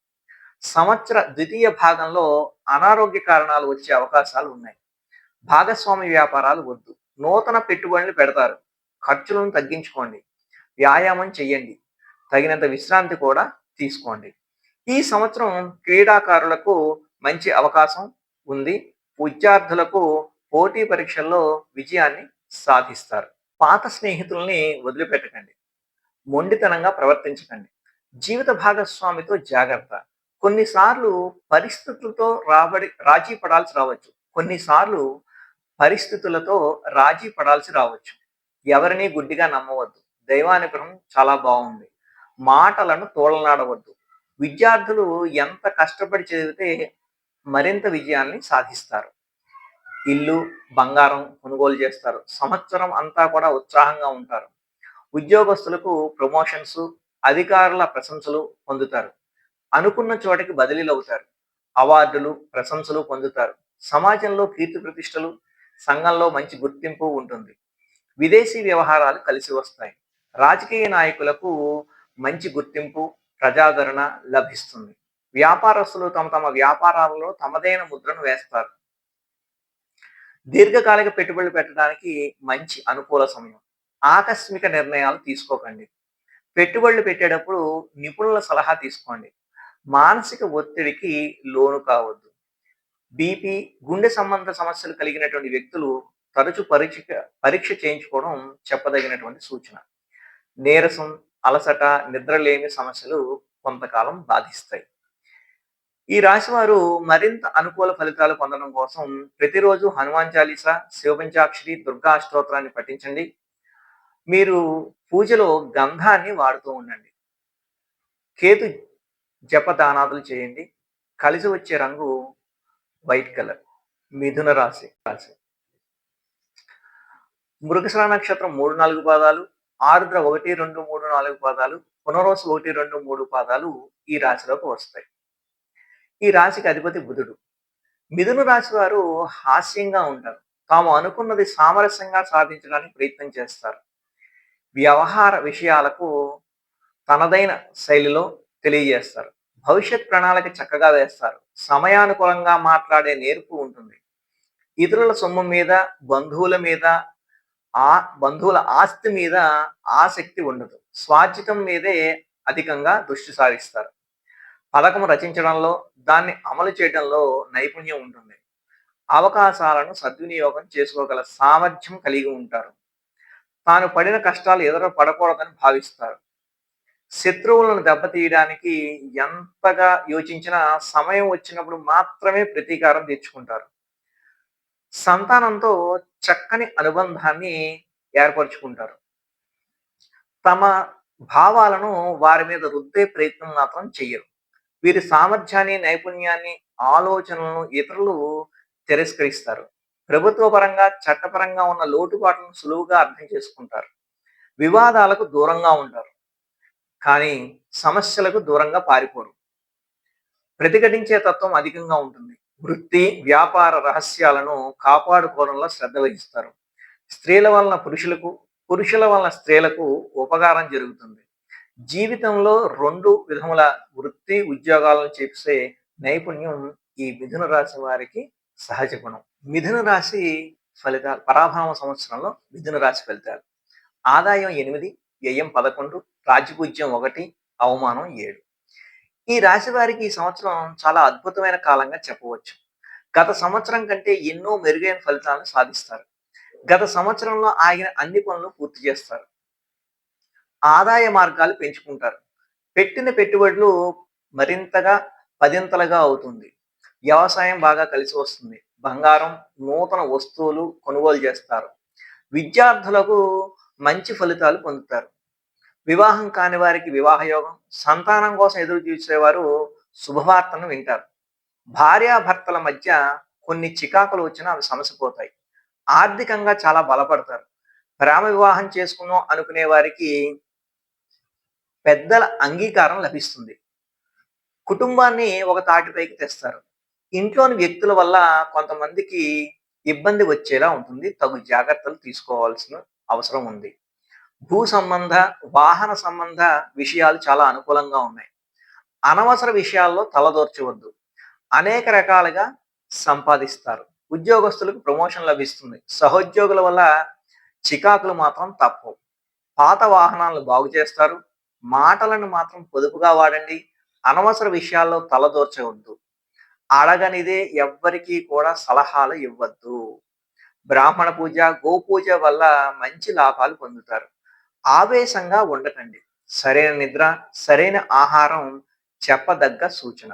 సంవత్సర ద్వితీయ భాగంలో అనారోగ్య కారణాలు వచ్చే అవకాశాలు ఉన్నాయి. భాగస్వామి వ్యాపారాలు వద్దు. నూతన పెట్టుబడులు పెడతారు. ఖర్చులను తగ్గించుకోండి. వ్యాయామం చెయ్యండి. తగినంత విశ్రాంతి కూడా తీసుకోండి. ఈ సంవత్సరం క్రీడాకారులకు మంచి అవకాశం ఉంది. విద్యార్థులకు పోటీ పరీక్షల్లో విజయాన్ని సాధిస్తారు. పాత స్నేహితుల్ని వదిలిపెట్టకండి. మొండితనంగా ప్రవర్తించకండి. జీవిత భాగస్వామితో జాగ్రత్త. కొన్నిసార్లు పరిస్థితులతో రాజీ పడాల్సి రావచ్చు. కొన్నిసార్లు పరిస్థితులతో రాజీ పడాల్సి రావచ్చు. ఎవరిని గుడ్డిగా నమ్మవద్దు. దైవానుగ్రహం చాలా బాగుంది. మాటలను తోలనాడవద్దు. విద్యార్థులు ఎంత కష్టపడి చదివితే మరింత విజయాన్ని సాధిస్తారు. ఇల్లు, బంగారం కొనుగోలు చేస్తారు. సంవత్సరం అంతా కూడా ఉత్సాహంగా ఉంటారు. ఉద్యోగస్తులకు ప్రమోషన్స్, అధికారుల ప్రశంసలు పొందుతారు. అనుకున్న చోటకి బదిలీలు అవుతారు. అవార్డులు, ప్రశంసలు పొందుతారు. సమాజంలో కీర్తి ప్రతిష్టలు, సంఘంలో మంచి గుర్తింపు ఉంటుంది. విదేశీ వ్యవహారాలు కలిసి వస్తాయి. రాజకీయ నాయకులకు మంచి గుర్తింపు, ప్రజాదరణ లభిస్తుంది. వ్యాపారస్తులు తమ తమ వ్యాపారాలలో తమదైన ముద్రను వేస్తారు. దీర్ఘకాలిక పెట్టుబడులు పెట్టడానికి మంచి అనుకూల సమయం. ఆకస్మిక నిర్ణయాలు తీసుకోకండి. పెట్టుబడులు పెట్టేటప్పుడు నిపుణుల సలహా తీసుకోండి. మానసిక ఒత్తిడికి లోను కావద్దు. బీపీ, గుండె సంబంధ సమస్యలు కలిగినటువంటి వ్యక్తులు తరచు పరీక్ష చేయించుకోవడం చెప్పదగినటువంటి సూచన. నీరసం, అలసట, నిద్రలేమి సమస్యలు కొంతకాలం బాధిస్తాయి. ఈ రాశివారు మరింత అనుకూల ఫలితాలు పొందడం కోసం ప్రతిరోజు హనుమాన్ చాలీసా, శివపంచాక్షరి, దుర్గా అష్టోత్తరాన్ని పఠించండి. మీరు పూజలో గంధాన్ని వాడుతూ ఉండండి. కేతు జపదానాదులు చేయండి. కలిసి వచ్చే రంగు వైట్ కలర్. మిథున రాశి. మృగశిర నక్షత్రం 3, 4 పాదాలు, ఆరుద్ర 1, 2, 3, 4 పాదాలు, పునర్వసు 1, 2, 3 పాదాలు ఈ రాశిలోకి వస్తాయి. ఈ రాశికి అధిపతి బుధుడు. మిథున రాశి వారు హాస్యంగా ఉంటారు. తాము అనుకున్నది సామరస్యంగా సాధించడానికి ప్రయత్నం చేస్తారు. వ్యవహార విషయాలకు తనదైన శైలిలో తెలియజేస్తారు. భవిష్యత్ ప్రణాళిక చక్కగా వేస్తారు. సమయానుకూలంగా మాట్లాడే నేర్పు ఉంటుంది. ఇతరుల సొమ్ము మీద, బంధువుల మీద, బంధువుల ఆస్తి మీద ఆసక్తి ఉండదు. స్వార్జితం మీదే అధికంగా దృష్టి సారిస్తారు. పథకం రచించడంలో, దాన్ని అమలు చేయడంలో నైపుణ్యం ఉంటుంది. అవకాశాలను సద్వినియోగం చేసుకోగల సామర్థ్యం కలిగి ఉంటారు. తాను పడిన కష్టాలు ఎదురు పడకూడదని భావిస్తారు. శత్రువులను దెబ్బతీయడానికి ఎంతగా యోచించినా సమయం వచ్చినప్పుడు మాత్రమే ప్రతీకారం తెచ్చుకుంటారు. సంతానంతో చక్కని అనుబంధాన్ని ఏర్పరచుకుంటారు. తమ భావాలను వారి మీద రుద్దే ప్రయత్నం మాత్రం చెయ్యరు. వీరి సామర్థ్యాన్ని, నైపుణ్యాన్ని, ఆలోచనలను ఇతరులు తిరస్కరిస్తారు. ప్రభుత్వ పరంగా, చట్టపరంగా ఉన్న లోటుపాట్లను సులువుగా అర్థం చేసుకుంటారు. వివాదాలకు దూరంగా ఉంటారు. కానీ సమస్యలకు దూరంగా పారిపోరు. ప్రతిఘటించే తత్వం అధికంగా ఉంటుంది. వృత్తి, వ్యాపార రహస్యాలను కాపాడుకోవడంలో శ్రద్ధ వహిస్తారు. స్త్రీల వలన పురుషులకు, పురుషుల వలన స్త్రీలకు ఉపకారం జరుగుతుంది. జీవితంలో 2 విధముల వృత్తి, ఉద్యోగాలను చేసే నైపుణ్యం ఈ మిథున రాశి వారికి సహజ గుణం. మిథున రాశి ఫలితాలు పరాభవ సంవత్సరంలో మిథున రాశి ఫలితాలు. ఆదాయం 8, వ్యయం 11, రాజ్యపూజ్యం 1, అవమానం 7. ఈ రాశి వారికి ఈ సంవత్సరం చాలా అద్భుతమైన కాలంగా చెప్పవచ్చు. గత సంవత్సరం కంటే ఎన్నో మెరుగైన ఫలితాలను సాధిస్తారు. గత సంవత్సరంలో ఆగిన అన్ని పనులు పూర్తి చేస్తారు. ఆదాయ మార్గాలు పెంచుకుంటారు. పెట్టిన పెట్టుబడులు మరింతగా పదింతలుగా అవుతుంది. వ్యవసాయం బాగా కలిసి వస్తుంది. బంగారం, నూతన వస్తువులు కొనుగోలు చేస్తారు. విద్యార్థులకు మంచి ఫలితాలు పొందుతారు. వివాహం కాని వారికి వివాహ యోగం, సంతానం కోసం ఎదురు చూసేవారు శుభవార్తను వింటారు. భార్యాభర్తల మధ్య కొన్ని చికాకులు వచ్చినా అవి సమసిపోతాయి. ఆర్థికంగా చాలా బలపడతారు. ప్రేమ వివాహం చేసుకుందాం అనుకునే వారికి పెద్దల అంగీకారం లభిస్తుంది. కుటుంబాన్ని ఒక తాటిపైకి తెస్తారు. ఇంట్లోని వ్యక్తుల వల్ల కొంతమందికి ఇబ్బంది వచ్చేలా ఉంటుంది. తగు జాగ్రత్తలు తీసుకోవాల్సిన అవసరం ఉంది. భూ సంబంధ, వాహన సంబంధ విషయాలు చాలా అనుకూలంగా ఉన్నాయి. అనవసర విషయాల్లో తలదూర్చవద్దు. అనేక రకాలుగా సంపాదిస్తారు. ఉద్యోగస్తులకు ప్రమోషన్ లభిస్తుంది. సహోద్యోగుల వల్ల చికాకులు మాత్రం తప్పవు. పాత వాహనాలను బాగు చేస్తారు. మాటలను మాత్రం పొదుపుగా వాడండి. అనవసర విషయాల్లో తలదూర్చవద్దు. అడగనిదే ఎవ్వరికీ కూడా సలహాలు ఇవ్వద్దు. బ్రాహ్మణ పూజ, గోపూజ వల్ల మంచి లాభాలు పొందుతారు. ఆవేశంగా ఉండకండి. సరైన నిద్ర, సరైన ఆహారం చెప్పదగ్గ సూచన.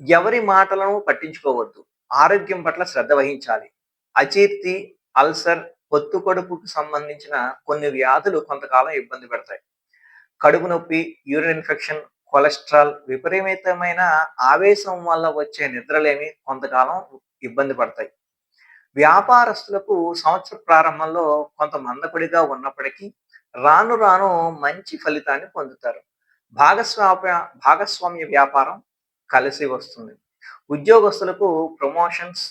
ఎవరి మాటలను పట్టించుకోవద్దు. ఆరోగ్యం పట్ల శ్రద్ధ వహించాలి. అజీర్తి, అల్సర్, పొత్తు కడుపుకు సంబంధించిన కొన్ని వ్యాధులు కొంతకాలం ఇబ్బంది పెడతాయి. కడుపు నొప్పి, యూరిన్ ఇన్ఫెక్షన్, కొలెస్ట్రాల్, విపరీతమైన ఆవేశం వల్ల వచ్చే నిద్రలేమి కొంతకాలం ఇబ్బంది పడతాయి. వ్యాపారస్తులకు సంవత్సర ప్రారంభంలో కొంత మందకొడిగా ఉన్నప్పటికీ రాను రాను మంచి ఫలితాన్ని పొందుతారు. భాగస్వామ్య భాగస్వామ్య వ్యాపారం కలిసి వస్తుంది. ఉద్యోగస్తులకు ప్రమోషన్స్,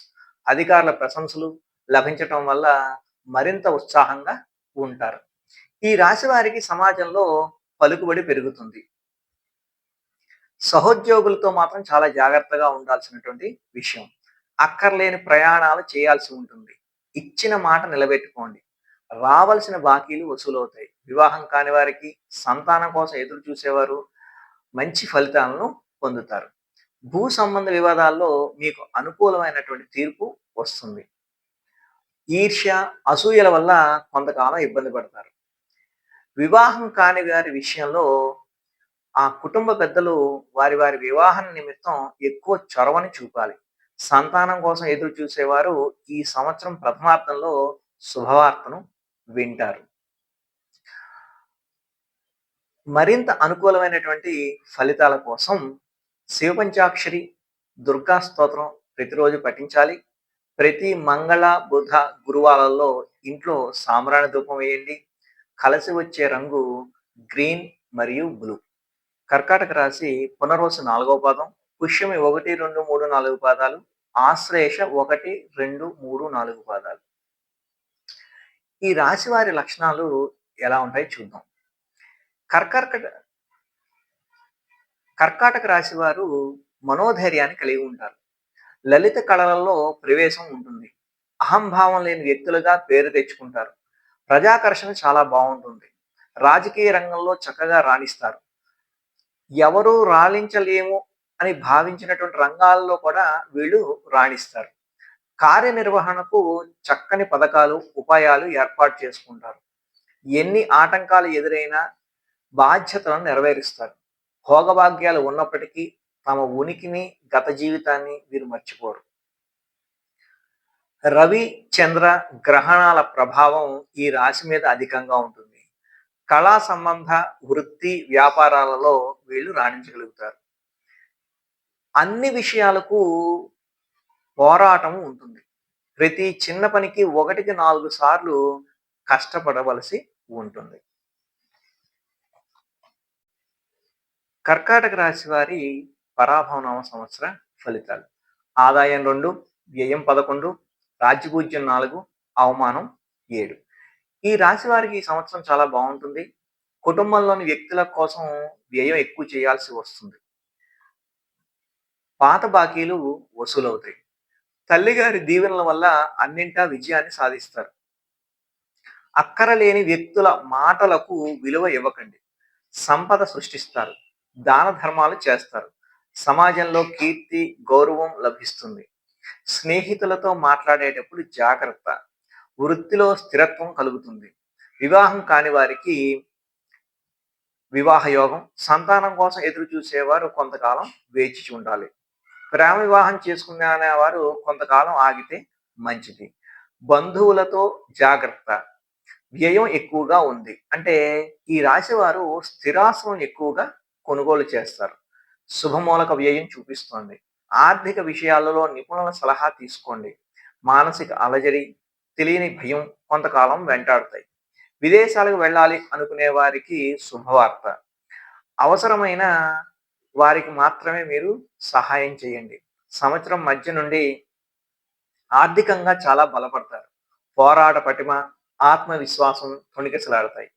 అధికారుల ప్రశంసలు లభించటం వల్ల మరింత ఉత్సాహంగా ఉంటారు. ఈ రాశి వారికి సమాజంలో పలుకుబడి పెరుగుతుంది. సహోద్యోగులతో మాత్రం చాలా జాగ్రత్తగా ఉండాల్సినటువంటి విషయం. అక్కర్లేని ప్రయాణాలు చేయాల్సి ఉంటుంది. ఇచ్చిన మాట నిలబెట్టుకోండి. రావలసిన బాకీలు వసూలవుతాయి. వివాహం కాని వారికి, సంతానం కోసం ఎదురు చూసేవారు మంచి ఫలితాలను పొందుతారు. భూ సంబంధ వివాదాల్లో మీకు అనుకూలమైనటువంటి తీర్పు వస్తుంది. ఈర్ష్య, అసూయల వల్ల కొంతకాలం ఇబ్బంది పడతారు. వివాహం కాని వారి విషయంలో ఆ కుటుంబ పెద్దలు వారి వారి వివాహం నిమిత్తం ఎక్కువ చొరవని చూపాలి. సంతానం కోసం ఎదురు చూసేవారు ఈ సంవత్సరం ప్రథమార్థంలో శుభవార్తను వింటారు. మరింత అనుకూలమైనటువంటి ఫలితాల కోసం శివపంచాక్షరి, దుర్గా స్తోత్రం ప్రతిరోజు పఠించాలి. ప్రతి మంగళ, బుధ, గురువారాల్లో ఇంట్లో సాంబ్రాణి ధూపం వేయండి. కలిసి వచ్చే రంగు గ్రీన్ మరియు బ్లూ. కర్కాటక రాశి పునర్వసు 4వ పాదం, పుష్యమి 1, 2, 3, 4 పాదాలు, ఆశ్లేష 1, 2, 3, 4 పాదాలు. ఈ రాశి వారి లక్షణాలు ఎలా ఉంటాయో చూద్దాం. కర్కాటక కర్కాటక రాశి వారు మనోధైర్యాన్ని కలిగి ఉంటారు. లలిత కళలలో ప్రవేశం ఉంటుంది. అహంభావం లేని వ్యక్తులుగా పేరు తెచ్చుకుంటారు. ప్రజాకర్షణ చాలా బాగుంటుంది. రాజకీయ రంగంలో చక్కగా రాణిస్తారు. ఎవరు రాణించలేము అని భావించినటువంటి రంగాల్లో కూడా వీళ్ళు రాణిస్తారు. కార్యనిర్వహణకు చక్కని పథకాలు, ఉపాయాలు ఏర్పాటు చేసుకుంటారు. ఎన్ని ఆటంకాలు ఎదురైనా బాధ్యతలను నెరవేరుస్తారు. భోగభాగ్యాలు ఉన్నప్పటికీ తమ ఉనికిని, గత జీవితాన్ని వీరు మర్చిపోరు. రవి, చంద్ర గ్రహణాల ప్రభావం ఈ రాశి మీద అధికంగా ఉంటుంది. కళా సంబంధ వృత్తి, వ్యాపారాలలో వీళ్ళు రాణించగలుగుతారు. అన్ని విషయాలకు పోరాటం ఉంటుంది. ప్రతి చిన్న పనికి 1కి 4 సార్లు కష్టపడవలసి ఉంటుంది. కర్కాటక రాశి వారి పరాభవనామ సంవత్సర ఫలితాలు. ఆదాయం 2, వ్యయం 11, రాజ్యపూజ్యం 4, అవమానం 7. ఈ రాశి వారికి ఈ సంవత్సరం చాలా బావుంటుంది. కుటుంబంలోని వ్యక్తుల కోసం వ్యయం ఎక్కువ చేయాల్సి వస్తుంది. పాత బాకీలు వసూలవుతాయి. తల్లిగారి దీవెనల వల్ల అన్నింటా విజయాన్ని సాధిస్తారు. అక్కరలేని వ్యక్తుల మాటలకు విలువ ఇవ్వకండి. సంపద సృష్టిస్తారు. దాన ధర్మాలు చేస్తారు. సమాజంలో కీర్తి, గౌరవం లభిస్తుంది. స్నేహితులతో మాట్లాడేటప్పుడు జాగ్రత్త. వృత్తిలో స్థిరత్వం కలుగుతుంది. వివాహం కాని వారికి వివాహ యోగం. సంతానం కోసం ఎదురు చూసేవారు కొంతకాలం వేచి ఉండాలి. ప్రేమ వివాహం చేసుకునేవారు కొంతకాలం ఆగితే మంచిది. బంధువులతో జాగ్రత్త. వ్యయం ఎక్కువగా ఉంది. అంటే ఈ రాశి వారు స్థిరాస్తులను ఎక్కువగా కొనుగోలు చేస్తారు. శుభమూలక వ్యయం చూపిస్తోంది. ఆర్థిక విషయాలలో నిపుణుల సలహా తీసుకోండి. మానసిక అలజడి, తెలియని భయం కొంతకాలం వెంటాడుతాయి. విదేశాలకు వెళ్ళాలి అనుకునే వారికి శుభవార్త. అవసరమైన వారికి మాత్రమే మీరు సహాయం చేయండి. సంవత్సరం మధ్య నుండి ఆర్థికంగా చాలా బలపడతారు. పోరాట పటిమ, ఆత్మవిశ్వాసం తొణికిసలాడతాయి.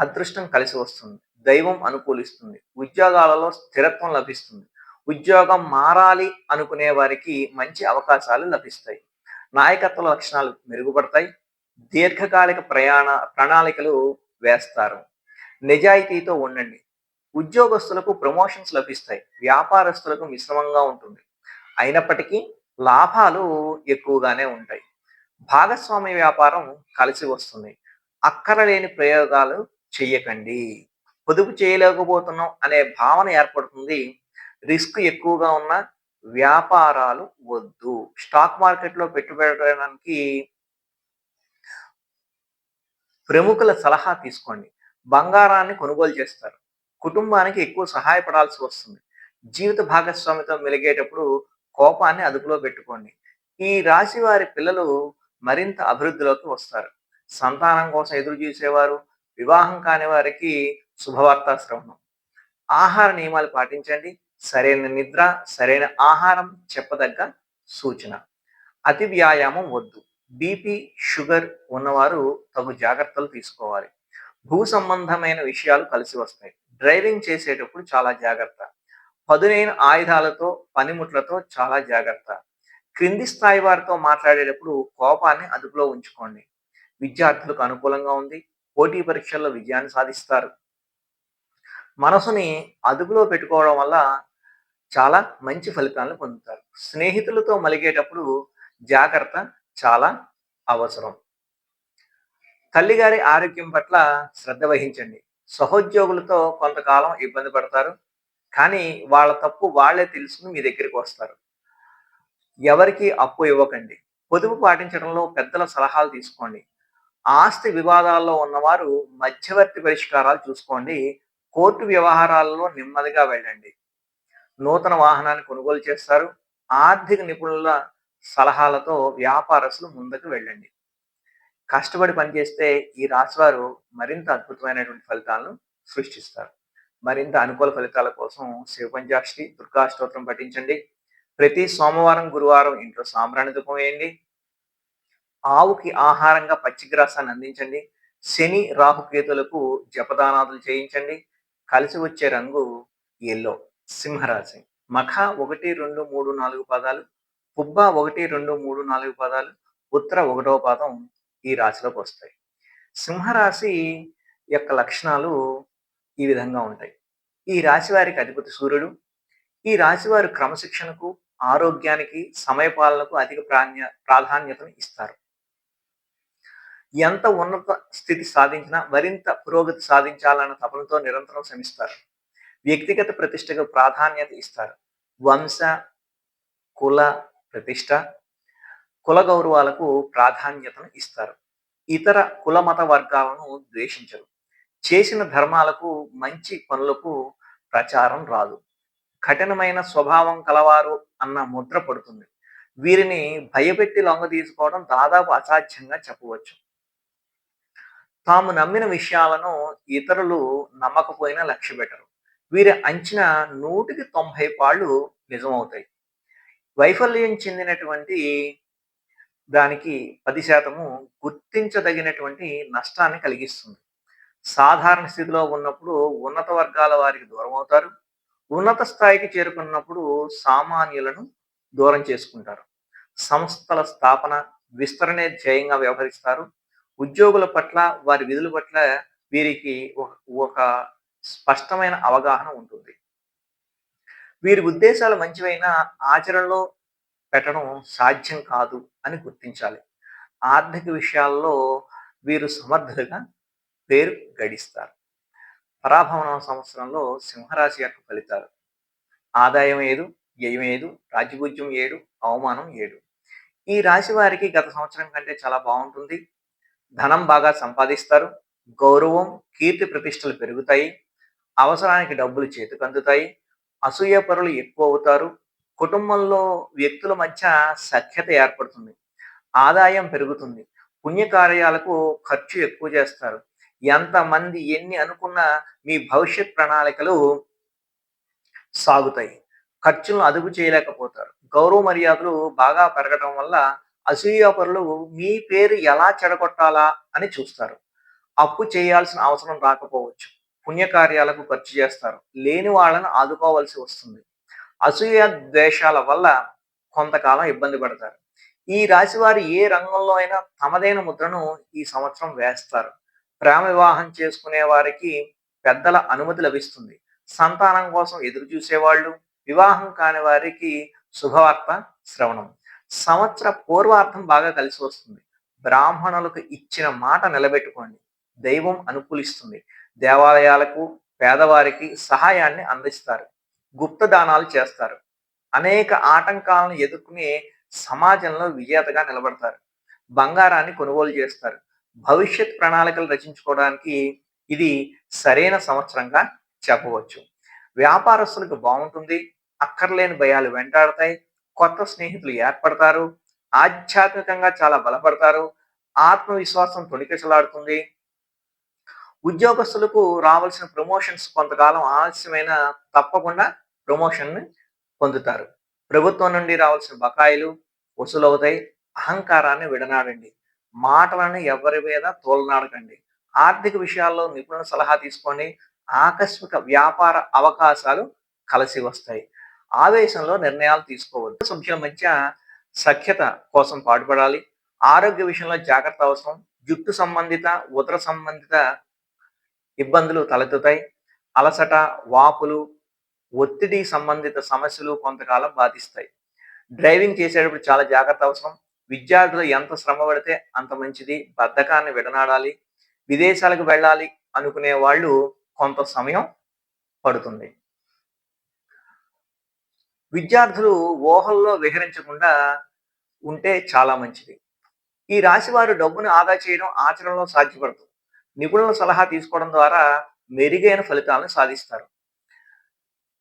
అదృష్టం కలిసి వస్తుంది. దైవం అనుకూలిస్తుంది. ఉద్యోగాలలో స్థిరత్వం లభిస్తుంది. ఉద్యోగం మారాలి అనుకునే వారికి మంచి అవకాశాలు లభిస్తాయి. నాయకత్వ లక్షణాలు మెరుగుపడతాయి. దీర్ఘకాలిక ప్రణాళికలు వేస్తారు. నిజాయితీతో ఉండండి. ఉద్యోగస్తులకు ప్రమోషన్స్ లభిస్తాయి. వ్యాపారస్తులకు మిశ్రమంగా ఉంటుంది. అయినప్పటికీ లాభాలు ఎక్కువగానే ఉంటాయి. భాగస్వామ్య వ్యాపారం కలిసి వస్తుంది. అక్కరలేని ప్రయోగాలు చెయ్యకండి. పొదుపు చేయలేకపోతున్నాం అనే భావన ఏర్పడుతుంది. రిస్క్ ఎక్కువగా ఉన్న వ్యాపారాలు వద్దు. స్టాక్ మార్కెట్లో పెట్టుబడి పెట్టడానికి ప్రముఖుల సలహా తీసుకోండి. బంగారాన్ని కొనుగోలు చేస్తారు. కుటుంబానికి ఎక్కువ సహాయపడాల్సి వస్తుంది. జీవిత భాగస్వామితో మెలిగేటప్పుడు కోపాన్ని అదుపులో పెట్టుకోండి. ఈ రాశి వారి పిల్లలు మరింత అభివృద్ధిలోకి వస్తారు. సంతానం కోసం ఎదురు చూసేవారు, వివాహం కాని వారికి శుభవార్త శ్రవణం. ఆహార నియమాలు పాటించండి. సరైన నిద్ర, సరైన ఆహారం చెప్పదగ్గ సూచన. అతి వ్యాయామం వద్దు. బీపీ, షుగర్ ఉన్నవారు తగు జాగ్రత్తలు తీసుకోవాలి. భూ సంబంధమైన విషయాలు కలిసి వస్తాయి. డ్రైవింగ్ చేసేటప్పుడు చాలా జాగ్రత్త. పదునైన ఆయుధాలతో, పనిముట్లతో చాలా జాగ్రత్త. క్రింది స్థాయి వారితో మాట్లాడేటప్పుడు కోపాన్ని అదుపులో ఉంచుకోండి. విద్యార్థులకు అనుకూలంగా ఉంది. పోటీ పరీక్షల్లో విజయాన్ని సాధిస్తారు. మనసుని అదుపులో పెట్టుకోవడం వల్ల చాలా మంచి ఫలితాలను పొందుతారు. స్నేహితులతో మలిగేటప్పుడు జాగ్రత్త చాలా అవసరం. తల్లిగారి ఆరోగ్యం పట్ల శ్రద్ధ వహించండి. సహోద్యోగులతో కొంతకాలం ఇబ్బంది పడతారు. కానీ వాళ్ళ తప్పు వాళ్ళే తెలుసుకుని మీ దగ్గరికి వస్తారు. ఎవరికి అప్పు ఇవ్వకండి. పొదుపు పాటించడంలో పెద్దల సలహాలు తీసుకోండి. ఆస్తి వివాదాల్లో ఉన్నవారు మధ్యవర్తి పరిష్కారాలు చూసుకోండి. కోర్టు వ్యవహారాలలో నెమ్మదిగా వెళ్ళండి. నూతన వాహనాన్ని కొనుగోలు చేస్తారు. ఆర్థిక నిపుణుల సలహాలతో వ్యాపారస్తులు ముందుకు వెళ్ళండి. కష్టపడి పనిచేస్తే ఈ రాశివారు మరింత అద్భుతమైనటువంటి ఫలితాలను సృష్టిస్తారు. మరింత అనుకూల ఫలితాల కోసం శివపంచాక్షరి, దుర్గా స్తోత్రం పఠించండి. ప్రతి సోమవారం, గురువారం ఇంట్లో సాంబ్రాణి ధూపం వేయండి. ఆవుకి ఆహారంగా పచ్చిగ్రాసాన్ని అందించండి. శని, రాహుకేతులకు జపదానాదులు చేయించండి. కలిసి వచ్చే రంగు ఎల్లో. సింహరాశి. మఖ 1, 2, 3, 4 పాదాలు, పుబ్బ 1, 2, 3, 4 పాదాలు, ఉత్తర 1వ పాదం ఈ రాశిలోకి వస్తాయి. సింహరాశి యొక్క లక్షణాలు ఈ విధంగా ఉంటాయి. ఈ రాశి వారికి అధిపతి సూర్యుడు. ఈ రాశి వారు క్రమశిక్షణకు, ఆరోగ్యానికి, సమయపాలనకు అధిక ప్రాధాన్యతను ఇస్తారు. ఎంత ఉన్నత స్థితి సాధించినా మరింత పురోగతి సాధించాలన్న తపనతో నిరంతరం శ్రమిస్తారు. వ్యక్తిగత ప్రతిష్టకు ప్రాధాన్యత ఇస్తారు. వంశ, కుల ప్రతిష్ట, కుల గౌరవాలకు ప్రాధాన్యతను ఇస్తారు. ఇతర కుల మత వర్గాలను ద్వేషించరు. చేసిన ధర్మాలకు, మంచి పనులకు ప్రచారం రాదు. కఠినమైన స్వభావం కలవారు అన్న ముద్ర పడుతుంది. వీరిని భయపెట్టి లొంగదీసుకోవడం దాదాపు అసాధ్యంగా చెప్పవచ్చు. తాము నమ్మిన విషయాలను ఇతరులు నమ్మకపోయినా లక్ష్యపెట్టరు. వీరి అంచనా 100కి 90 పాళ్ళు నిజమవుతాయి. వైఫల్యం చెందినటువంటి దానికి 10% గుర్తించదగినటువంటి నష్టాన్ని కలిగిస్తుంది. సాధారణ స్థితిలో ఉన్నప్పుడు ఉన్నత వర్గాల వారికి దూరమవుతారు. ఉన్నత స్థాయికి చేరుకున్నప్పుడు సామాన్యులను దూరం చేసుకుంటారు. సంస్థల స్థాపన, విస్తరణే ధ్యేయంగా వ్యవహరిస్తారు. ఉద్యోగుల పట్ల, వారి విధుల పట్ల వీరికి ఒక స్పష్టమైన అవగాహన ఉంటుంది. వీరి ఉద్దేశాలు మంచివైనా ఆచరణలో పెట్టడం సాధ్యం కాదు అని గుర్తించాలి. ఆర్థిక విషయాల్లో వీరు సమర్థులుగా పేరు గడిస్తారు. పరాభవన సంవత్సరంలో సింహరాశి యొక్క ఫలితాలు: ఆదాయం 5, వ్యయం 5, రాజ్యపూజ్యం 7, అవమానం 7. ఈ రాశి వారికి గత సంవత్సరం కంటే చాలా బాగుంటుంది. ధనం బాగా సంపాదిస్తారు. గౌరవం, కీర్తి ప్రతిష్టలు పెరుగుతాయి. అవసరానికి డబ్బులు చేతికందుతాయి. అసూయపరులు ఎక్కువ అవుతారు. కుటుంబంలో వ్యక్తుల మధ్య సఖ్యత ఏర్పడుతుంది. ఆదాయం పెరుగుతుంది. పుణ్యకార్యాలకు ఖర్చు ఎక్కువ చేస్తారు. ఎంతమంది ఎన్ని అనుకున్నా మీ భవిష్యత్ ప్రణాళికలు సాగుతాయి. ఖర్చులను అదుపు చేయలేకపోతారు. గౌరవ మర్యాదలు బాగా పెరగడం వల్ల అసూయాపరులు మీ పేరు ఎలా చెడగొట్టాలా అని చూస్తారు. అప్పు చేయాల్సిన అవసరం రాకపోవచ్చు. పుణ్యకార్యాలకు ఖర్చు చేస్తారు. లేని వాళ్ళను ఆదుకోవాల్సి వస్తుంది. అసూయ ద్వేషాల వల్ల కొంతకాలం ఇబ్బంది పడతారు. ఈ రాశి వారు ఏ రంగంలో అయినా తమదైన ముద్రను ఈ సంవత్సరం వేస్తారు. ప్రేమ వివాహం చేసుకునే వారికి పెద్దల అనుమతి లభిస్తుంది. సంతానం కోసం ఎదురు చూసేవాళ్ళు, వివాహం కాని వారికి శుభవార్త శ్రవణం. సంవత్సర పూర్వార్థం బాగా కలిసి వస్తుంది. బ్రాహ్మణులకు ఇచ్చిన మాట నిలబెట్టుకోండి. దైవం అనుకూలిస్తుంది. దేవాలయాలకు, పేదవారికి సహాయాన్ని అందిస్తారు. గుప్త దానాలు చేస్తారు. అనేక ఆటంకాలను ఎదుర్కొనే సమాజంలో విజేతగా నిలబడతారు. బంగారాన్ని కొనుగోలు చేస్తారు. భవిష్యత్ ప్రణాళికలు రచించుకోవడానికి ఇది సరైన సంవత్సరంగా చెప్పవచ్చు. వ్యాపారస్తులకు బాగుంటుంది. అక్కర్లేని భయాలు వెంటాడతాయి. కొత్త స్నేహితులు ఏర్పడతారు. ఆధ్యాత్మికంగా చాలా బలపడతారు. ఆత్మవిశ్వాసం తొణికిసలాడుతుంది. ఉద్యోగస్తులకు రావాల్సిన ప్రమోషన్స్ కొంతకాలం ఆలస్యమైన తప్పకుండా ప్రమోషన్ పొందుతారు. ప్రభుత్వం నుండి రావాల్సిన బకాయిలు వసూలవుతాయి. అహంకారాన్ని విడనాడండి. మాటలను ఎవరి మీద తోలనాడకండి. ఆర్థిక విషయాల్లో నిపుణుల సలహా తీసుకోండి. ఆకస్మిక వ్యాపార అవకాశాలు కలిసి వస్తాయి. ఆవేశంలో నిర్ణయాలు తీసుకోవద్దు. సభ్యుల మధ్య సఖ్యత కోసం పాటుపడాలి. ఆరోగ్య విషయంలో జాగ్రత్త అవసరం. జుట్టు సంబంధిత, ఉదర సంబంధిత ఇబ్బందులు తలెత్తుతాయి. అలసట, వాపులు, ఒత్తిడి సంబంధిత సమస్యలు కొంతకాలం బాధిస్తాయి. డ్రైవింగ్ చేసేటప్పుడు చాలా జాగ్రత్త అవసరం. విద్యార్థులు ఎంత శ్రమ పడితే అంత మంచిది. బద్ధకాన్ని విడనాడాలి. విదేశాలకు వెళ్ళాలి అనుకునే వాళ్ళు కొంత సమయం పడుతుంది. విద్యార్థులు ఊహల్లో విహరించకుండా ఉంటే చాలా మంచిది. ఈ రాశి వారు డబ్బును ఆదా చేయడం ఆచరణలో సాధ్యపడుతుంది. నిపుణుల సలహా తీసుకోవడం ద్వారా మెరుగైన ఫలితాలను సాధిస్తారు.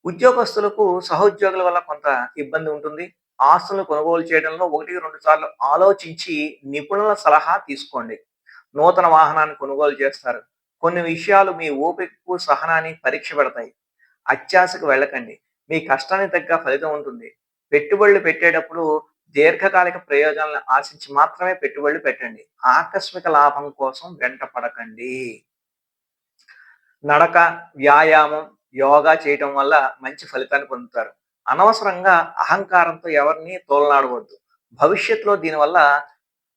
ఉద్యోగస్తులకు సహోద్యోగుల వల్ల కొంత ఇబ్బంది ఉంటుంది. ఆస్తులను కొనుగోలు చేయడంలో 1, 2 సార్లు ఆలోచించి నిపుణుల సలహా తీసుకోండి. నూతన వాహనాన్ని కొనుగోలు చేస్తారు. కొన్ని విషయాలు మీ ఓపికకు, సహనాన్ని పరీక్ష పెడతాయి. అత్యాశకు వెళ్ళకండి. మీ కష్టానికి తగ్గ ఫలితం ఉంటుంది. పెట్టుబడులు పెట్టేటప్పుడు దీర్ఘకాలిక ప్రయోజనాలను ఆశించి మాత్రమే పెట్టుబడులు పెట్టండి. ఆకస్మిక లాభం కోసం వెంట పడకండి. నడక, వ్యాయామం, యోగా చేయటం వల్ల మంచి ఫలితాన్ని పొందుతారు. అనవసరంగా అహంకారంతో ఎవరిని తోలనాడవద్దు. భవిష్యత్తులో దీనివల్ల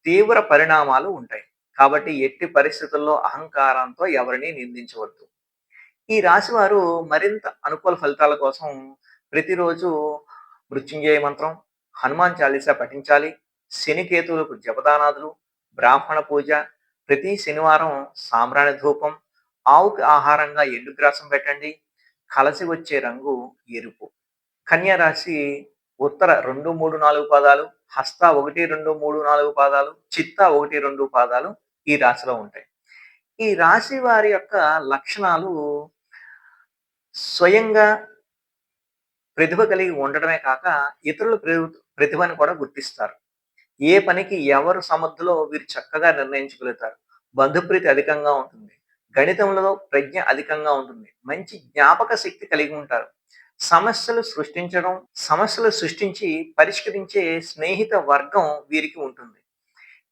తీవ్ర పరిణామాలు ఉంటాయి. కాబట్టి ఎట్టి పరిస్థితుల్లో అహంకారంతో ఎవరిని నిందించవద్దు. ఈ రాశి వారు మరింత అనుకూల ఫలితాల కోసం ప్రతిరోజు మృత్యుంజయ మంత్రం, హనుమాన్ చాలీసా పఠించాలి. శనికేతువులకు జపదానాదులు, బ్రాహ్మణ పూజ, ప్రతి శనివారం సాంబ్రాణి ధూపం, ఆవుకి ఆహారంగా ఎండుగ్రాసం పెట్టండి. కలిసి వచ్చే రంగు ఎరుపు. కన్యా రాశి ఉత్తర 2, 3, 4 పాదాలు, హస్త 1, 2, 3, 4 పాదాలు, చిత్త 1, 2 పాదాలు ఈ రాశిలో ఉంటాయి. ఈ రాశి వారి యొక్క లక్షణాలు స్వయంగా ప్రతిభ కలిగి ఉండడమే కాక, ఇతరుల ప్రతిభను కూడా గుర్తిస్తారు. ఏ పనికి ఎవరు సమర్థులో వీరు చక్కగా నిర్ణయించగలుగుతారు. బంధుప్రీతి అధికంగా ఉంటుంది. గణితంలో ప్రజ్ఞ అధికంగా ఉంటుంది. మంచి జ్ఞాపక శక్తి కలిగి ఉంటారు. సమస్యలు సృష్టించడం, సమస్యలు సృష్టించి పరిష్కరించే స్నేహిత వర్గం వీరికి ఉంటుంది.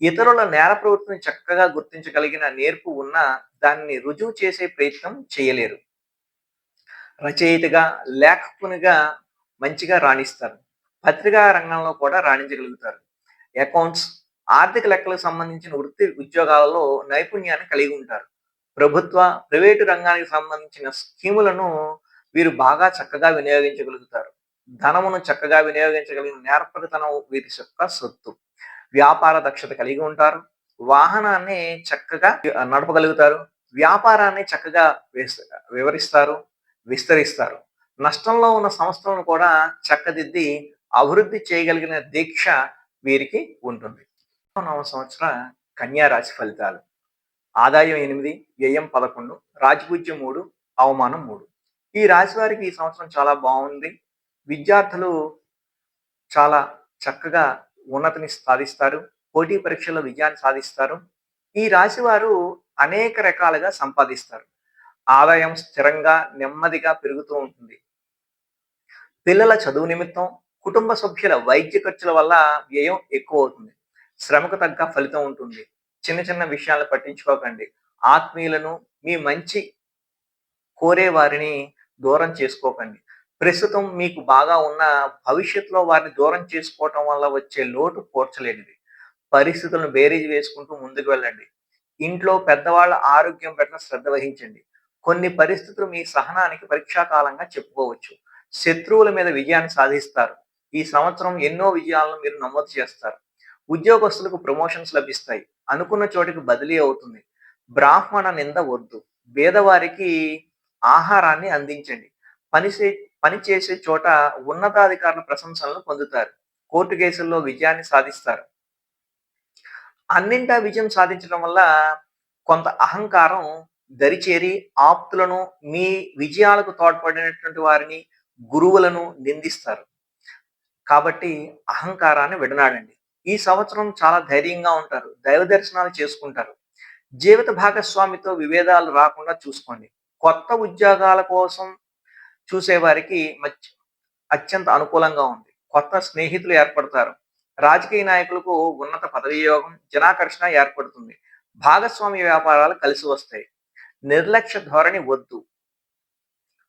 ఇతరుల నేర ప్రవృత్తిని చక్కగా గుర్తించగలిగిన నేర్పు ఉన్నా దాన్ని రుజువు చేసే ప్రయత్నం చేయలేరు. రచయితగా, లేఖకునిగా మంచిగా రాణిస్తారు. పత్రికా రంగంలో కూడా రాణించగలుగుతారు. అకౌంట్స్, ఆర్థిక లెక్కలకు సంబంధించిన వృత్తి ఉద్యోగాలలో నైపుణ్యాన్ని కలిగి ఉంటారు. ప్రభుత్వ, ప్రైవేటు రంగానికి సంబంధించిన స్కీములను వీరు బాగా చక్కగా వినియోగించగలుగుతారు. ధనమును చక్కగా వినియోగించగలిగిన నేర్పరితనం వీరి యొక్క సొత్తు. వ్యాపార దక్షత కలిగి ఉంటారు. వాహనాన్ని చక్కగా నడపగలుగుతారు. వ్యాపారాన్ని చక్కగా వివరిస్తారు, విస్తరిస్తారు. నష్టంలో ఉన్న సంస్థలను కూడా చక్కదిద్ది అభివృద్ధి చేయగలిగిన దీక్ష వీరికి ఉంటుంది. నవ సంవత్సర కన్యా రాశి ఫలితాలు. ఆదాయం 8, వ్యయం 11, రాజపూజ్యం 3, అవమానం 3. ఈ రాశి వారికి ఈ సంవత్సరం చాలా బాగుంది. విద్యార్థులు చాలా చక్కగా ఉన్నతిని సాధిస్తారు. పోటీ పరీక్షల్లో విజయాన్ని సాధిస్తారు. ఈ రాశి వారు అనేక రకాలుగా సంపాదిస్తారు. ఆదాయం స్థిరంగా, నెమ్మదిగా పెరుగుతూ ఉంటుంది. పిల్లల చదువు నిమిత్తం, కుటుంబ సభ్యుల వైద్య ఖర్చుల వల్ల వ్యయం ఎక్కువ అవుతుంది. శ్రమకు తగ్గ ఫలితం ఉంటుంది. చిన్న చిన్న విషయాలను పట్టించుకోకండి. ఆత్మీయులను, మీ మంచి కోరే వారిని దూరం చేసుకోకండి. ప్రస్తుతం మీకు బాగా ఉన్న భవిష్యత్తులో వారిని దూరం చేసుకోవటం వల్ల వచ్చే లోటు పూడ్చలేనిది. పరిస్థితులను బేరీజు వేసుకుంటూ ముందుకు వెళ్ళండి. ఇంట్లో పెద్దవాళ్ళ ఆరోగ్యం పట్ల శ్రద్ధ వహించండి. కొన్ని పరిస్థితులు మీ సహనానికి పరీక్షాకాలంగా చెప్పుకోవచ్చు. శత్రువుల మీద విజయాన్ని సాధిస్తారు. ఈ సంవత్సరం ఎన్నో విజయాలను మీరు నమోదు చేస్తారు. ఉద్యోగస్తులకు ప్రమోషన్స్ లభిస్తాయి. అనుకున్న చోటికి బదిలీ అవుతుంది. బ్రాహ్మణ నింద వద్దు. పేదవారికి ఆహారాన్ని అందించండి. పని పని చేసే చోట ఉన్నతాధికారుల ప్రశంసలను పొందుతారు. కోర్టు కేసుల్లో విజయాన్ని సాధిస్తారు. అన్నింటా విజయం సాధించడం వల్ల కొంత అహంకారం దరిచేరి ఆప్తులను, మీ విజయాలకు తోడ్పడినటువంటి వారిని, గురువులను నిందిస్తారు. కాబట్టి అహంకారాన్ని విడనాడండి. ఈ సంవత్సరం చాలా ధైర్యంగా ఉంటారు. దైవ దర్శనాలు చేసుకుంటారు. జీవిత భాగస్వామితో విభేదాలు రాకుండా చూసుకోండి. కొత్త ఉద్యోగాల కోసం చూసేవారికి అత్యంత అనుకూలంగా ఉంది. కొత్త స్నేహితులు ఏర్పడతారు. రాజకీయ నాయకులకు ఉన్నత పదవి యోగం, జనాకర్షణ ఏర్పడుతుంది. భాగస్వామ్య వ్యాపారాలు కలిసి వస్తాయి. నిర్లక్ష్య ధోరణి వద్దు.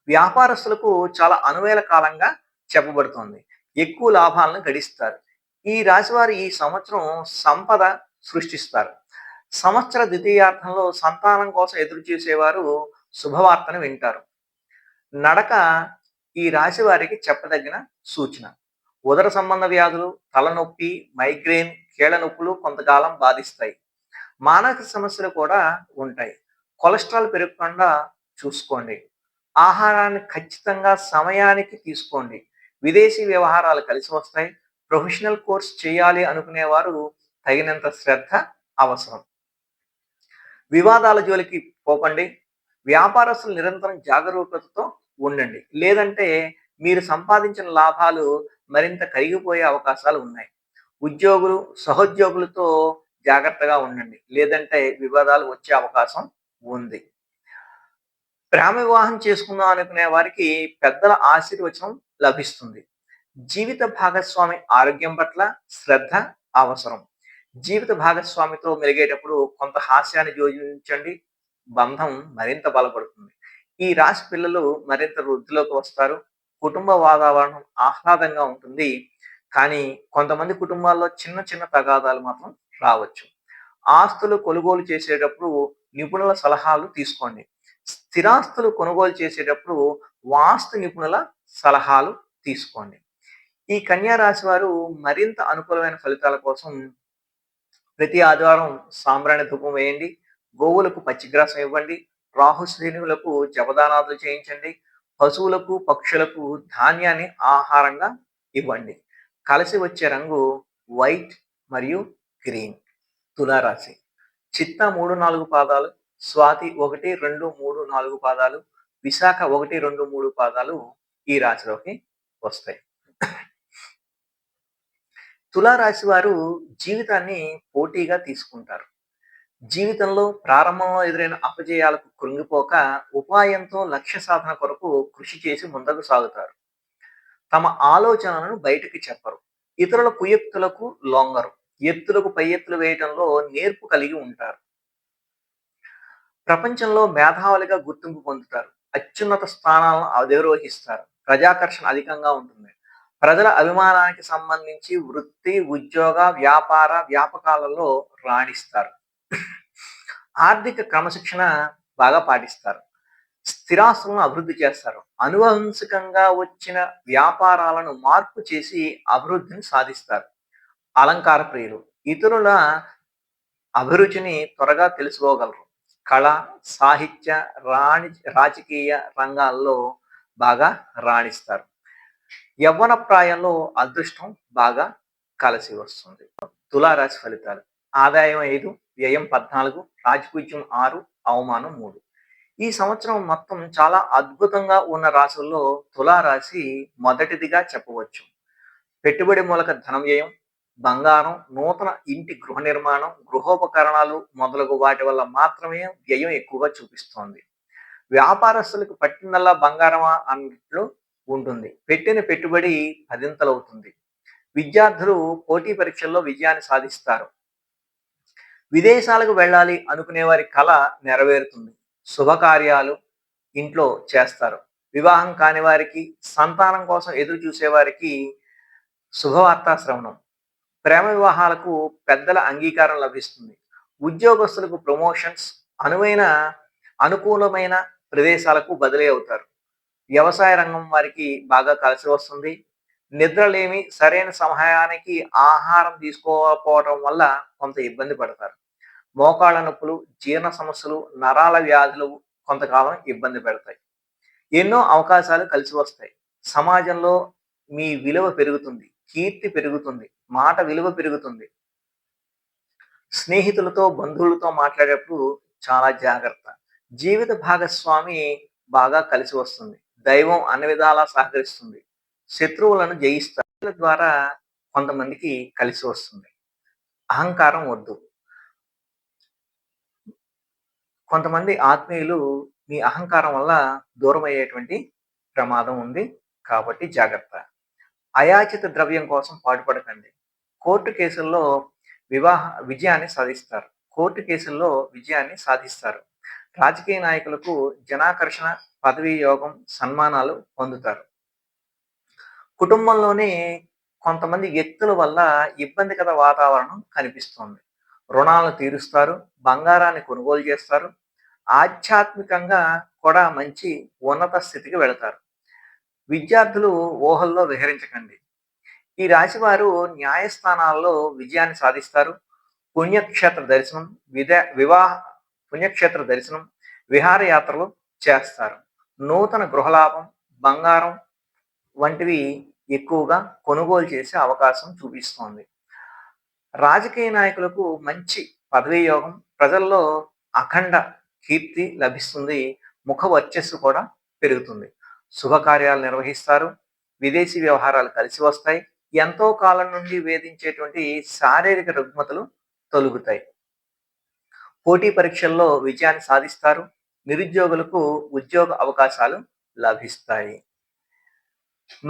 వ్యాపారస్తులకు చాలా అనువేల కాలంగా చెప్పబడుతోంది. ఎక్కువ లాభాలను గడిస్తారు. ఈ రాశివారు ఈ సంవత్సరం సంపద సృష్టిస్తారు. సంవత్సర ద్వితీయార్థంలో సంతానం కోసం ఎదురు చూసేవారు శుభవార్తను వింటారు. నడక ఈ రాశి వారికి చెప్పదగిన సూచన. ఉదర సంబంధ వ్యాధులు, తలనొప్పి, మైగ్రేన్, కీళ్ళ నొప్పులు కొంతకాలం బాధిస్తాయి. మానసిక సమస్యలు కూడా ఉంటాయి. కొలెస్ట్రాల్ పెరగకుండా చూసుకోండి. ఆహారాన్ని ఖచ్చితంగా సమయానికి తీసుకోండి. విదేశీ వ్యవహారాలు కలిసి వస్తాయి. ప్రొఫెషనల్ కోర్స్ చేయాలి అనుకునేవారు తగినంత శ్రద్ధ అవసరం. వివాదాల జోలికి పోకండి. వ్యాపారస్తులు నిరంతరం జాగరూకతతో ఉండండి. లేదంటే మీరు సంపాదించిన లాభాలు మరింత కరిగిపోయే అవకాశాలు ఉన్నాయి. ఉద్యోగులు, సహోద్యోగులతో జాగ్రత్తగా ఉండండి. లేదంటే వివాదాలు వచ్చే అవకాశం ఉంది. ప్రేమ వివాహం చేసుకుందాం అనుకునే వారికి పెద్దల ఆశీర్వచనం లభిస్తుంది. జీవిత భాగస్వామి ఆరోగ్యం పట్ల శ్రద్ధ అవసరం. జీవిత భాగస్వామితో మెలిగేటప్పుడు కొంత హాస్యాన్ని జోడించండి. బంధం మరింత బలపడుతుంది. ఈ రాశి పిల్లలు మరింత వృద్ధిలోకి వస్తారు. కుటుంబ వాతావరణం ఆహ్లాదంగా ఉంటుంది. కానీ కొంతమంది కుటుంబాల్లో చిన్న చిన్న తగాదాలు మాత్రం రావచ్చు. ఆస్తులు కొనుగోలు చేసేటప్పుడు నిపుణుల సలహాలు తీసుకోండి. స్థిరాస్తులు కొనుగోలు చేసేటప్పుడు వాస్తు నిపుణుల సలహాలు తీసుకోండి. ఈ కన్యా రాశి వారు మరింత అనుకూలమైన ఫలితాల కోసం ప్రతి ఆదివారం సాంబ్రాణి ధూపం వేయండి. గోవులకు పచ్చిగ్రాసం ఇవ్వండి. రాహు శ్రేణువులకు జపదానాదులు చేయించండి. పశువులకు, పక్షులకు ధాన్యాన్ని ఆహారంగా ఇవ్వండి. కలిసి వచ్చే రంగు వైట్ మరియు గ్రీన్. తులారాశి. చిత్త 3, 4 పాదాలు, స్వాతి 1, 2, 3, 4 పాదాలు, విశాఖ 1, 2, 3 పాదాలు ఈ రాశిలోకి వస్తాయి. తులారాశి వారు జీవితాన్ని పోటీగా తీసుకుంటారు. జీవితంలో ప్రారంభంలో ఎదురైన అపజయాలకు కృంగిపోక ఉపాయంతో లక్ష్య సాధన కొరకు కృషి చేసి ముందుకు సాగుతారు. తమ ఆలోచనలను బయటికి చెప్పరు. ఇతరుల కుయుక్తులకు లొంగరు. ఎత్తులకు పై ఎత్తులు వేయటంలో నేర్పు కలిగి ఉంటారు. ప్రపంచంలో మేధావులుగా గుర్తింపు పొందుతారు. అత్యున్నత స్థానాలను అధిరోహిస్తారు. ప్రజాకర్షణ అధికంగా ఉంటుంది. ప్రజల అభిమానానికి సంబంధించి వృత్తి, ఉద్యోగ, వ్యాపకాలలో రాణిస్తారు. ఆర్థిక క్రమశిక్షణ బాగా పాటిస్తారు. స్థిరాస్తులను అభివృద్ధి చేస్తారు. అనువంశికంగా వచ్చిన వ్యాపారాలను మార్పు చేసి అభివృద్ధిని సాధిస్తారు. అలంకార ప్రియులు. ఇతరుల అభిరుచిని త్వరగా తెలుసుకోగలరు. కళ, సాహిత్య, రాజకీయ రంగాల్లో బాగా రాణిస్తారు. యవ్వన ప్రాయంలో అదృష్టం బాగా కలిసి వస్తుంది. తులారాశి ఫలితాలు. ఆదాయం 5, వ్యయం 14, రాజపూజ్యం 6, అవమానం 3. ఈ సంవత్సరం మొత్తం చాలా అద్భుతంగా ఉన్న రాశుల్లో తులారాశి మొదటిదిగా చెప్పవచ్చు. పెట్టుబడి మూలక ధనం వ్యయం, బంగారం, నూతన ఇంటి గృహ నిర్మాణం, గృహోపకరణాలు మొదలగు వాటి వల్ల మాత్రమే వ్యయం ఎక్కువగా చూపిస్తోంది. వ్యాపారస్తులకు పట్టిందల్లా బంగారమా అన్నట్లు ఉంటుంది. పెట్టిన పెట్టుబడి పదింతలవుతుంది. విద్యార్థులు పోటీ పరీక్షల్లో విజయాన్ని సాధిస్తారు. విదేశాలకు వెళ్ళాలి అనుకునే వారి కళ నెరవేరుతుంది. శుభకార్యాలు ఇంట్లో చేస్తారు. వివాహం కాని వారికి, సంతానం కోసం ఎదురు చూసే వారికి శుభవార్తా శ్రవణం. ప్రేమ వివాహాలకు పెద్దల అంగీకారం లభిస్తుంది. ఉద్యోగస్తులకు ప్రమోషన్స్, అనుకూలమైన ప్రదేశాలకు బదిలీ అవుతారు. వ్యవసాయ రంగం వారికి బాగా కలిసి వస్తుంది. నిద్రలేమి, సరైన సమయానికి ఆహారం తీసుకోకపోవడం వల్ల కొంత ఇబ్బంది పడతారు. మోకాళ్ళ నొప్పులు, జీర్ణ సమస్యలు, నరాల వ్యాధులు కొంతకాలం ఇబ్బంది పెడతాయి. ఎన్నో అవకాశాలు కలిసి వస్తాయి. సమాజంలో మీ విలువ పెరుగుతుంది. కీర్తి పెరుగుతుంది. మాట విలువ పెరుగుతుంది. స్నేహితులతో, బంధువులతో మాట్లాడేటప్పుడు చాలా జాగ్రత్త. జీవిత భాగస్వామి బాగా కలిసి వస్తుంది. దైవం అన్ని విధాలా సహకరిస్తుంది. శత్రువులను జయిస్తారు. ద్వారా కొంతమందికి కలిసి వస్తుంది. అహంకారం వద్దు. కొంతమంది ఆత్మీయులు మీ అహంకారం వల్ల దూరం అయ్యేటువంటి ప్రమాదం ఉంది. కాబట్టి జాగ్రత్త. అయాచిత ద్రవ్యం కోసం పాటుపడకండి. కోర్టు కేసుల్లో విజయాన్ని సాధిస్తారు. కోర్టు కేసుల్లో విజయాన్ని సాధిస్తారు. రాజకీయ నాయకులకు జనాకర్షణ, పదవీ యోగం, సన్మానాలు పొందుతారు. కుటుంబంలోనే కొంతమంది వ్యక్తుల వల్ల ఇబ్బందికర వాతావరణం కనిపిస్తోంది. రుణాలను తీరుస్తారు. బంగారాన్ని కొనుగోలు చేస్తారు. ఆధ్యాత్మికంగా కూడా మంచి ఉన్నత స్థితికి వెళతారు. విద్యార్థులు ఊహల్లో విహరించకండి. ఈ రాశి వారు న్యాయస్థానాల్లో విజయాన్ని సాధిస్తారు. పుణ్యక్షేత్ర దర్శనం, వివాహ పుణ్యక్షేత్ర దర్శనం, విహారయాత్రలు చేస్తారు. నూతన గృహలాభం, బంగారం వంటివి ఎక్కువగా కొనుగోలు చేసే అవకాశం చూపిస్తోంది. రాజకీయ నాయకులకు మంచి పదవీ యోగం, ప్రజల్లో అఖండ కీర్తి లభిస్తుంది. ముఖ వర్చస్సు కూడా పెరుగుతుంది. శుభకార్యాలు నిర్వహిస్తారు. విదేశీ వ్యవహారాలు కలిసి వస్తాయి. ఎంతో కాలం నుండి వేధించేటువంటి శారీరక రుగ్మతలు తొలుగుతాయి. పోటీ పరీక్షల్లో విజయాన్ని సాధిస్తారు. నిరుద్యోగులకు ఉద్యోగ అవకాశాలు లభిస్తాయి.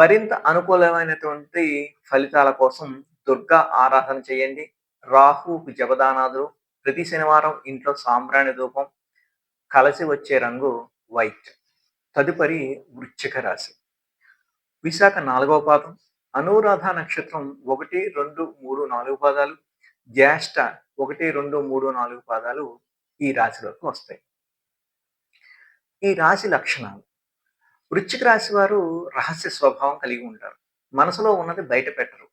మరింత అనుకూలమైనటువంటి ఫలితాల కోసం దుర్గా ఆరాధన చేయండి. రాహుకు జపదానాదులు. ప్రతి శనివారం ఇంట్లో సాంబ్రాణి ధూపం. కలిసి వచ్చే రంగు వైట్. తదుపరి వృశ్చిక రాశి. విశాఖ 4వ పాదం, అనురాధ నక్షత్రం 1, 2, 3, 4 పాదాలు, జ్యేష్ఠ 1, 2, 3, 4 పాదాలు ఈ రాశిలోకి వస్తాయి. ఈ రాశి లక్షణాలు. వృశ్చిక రాశి వారు రహస్య స్వభావం కలిగి ఉంటారు. మనసులో ఉన్నది బయట పెట్టరు.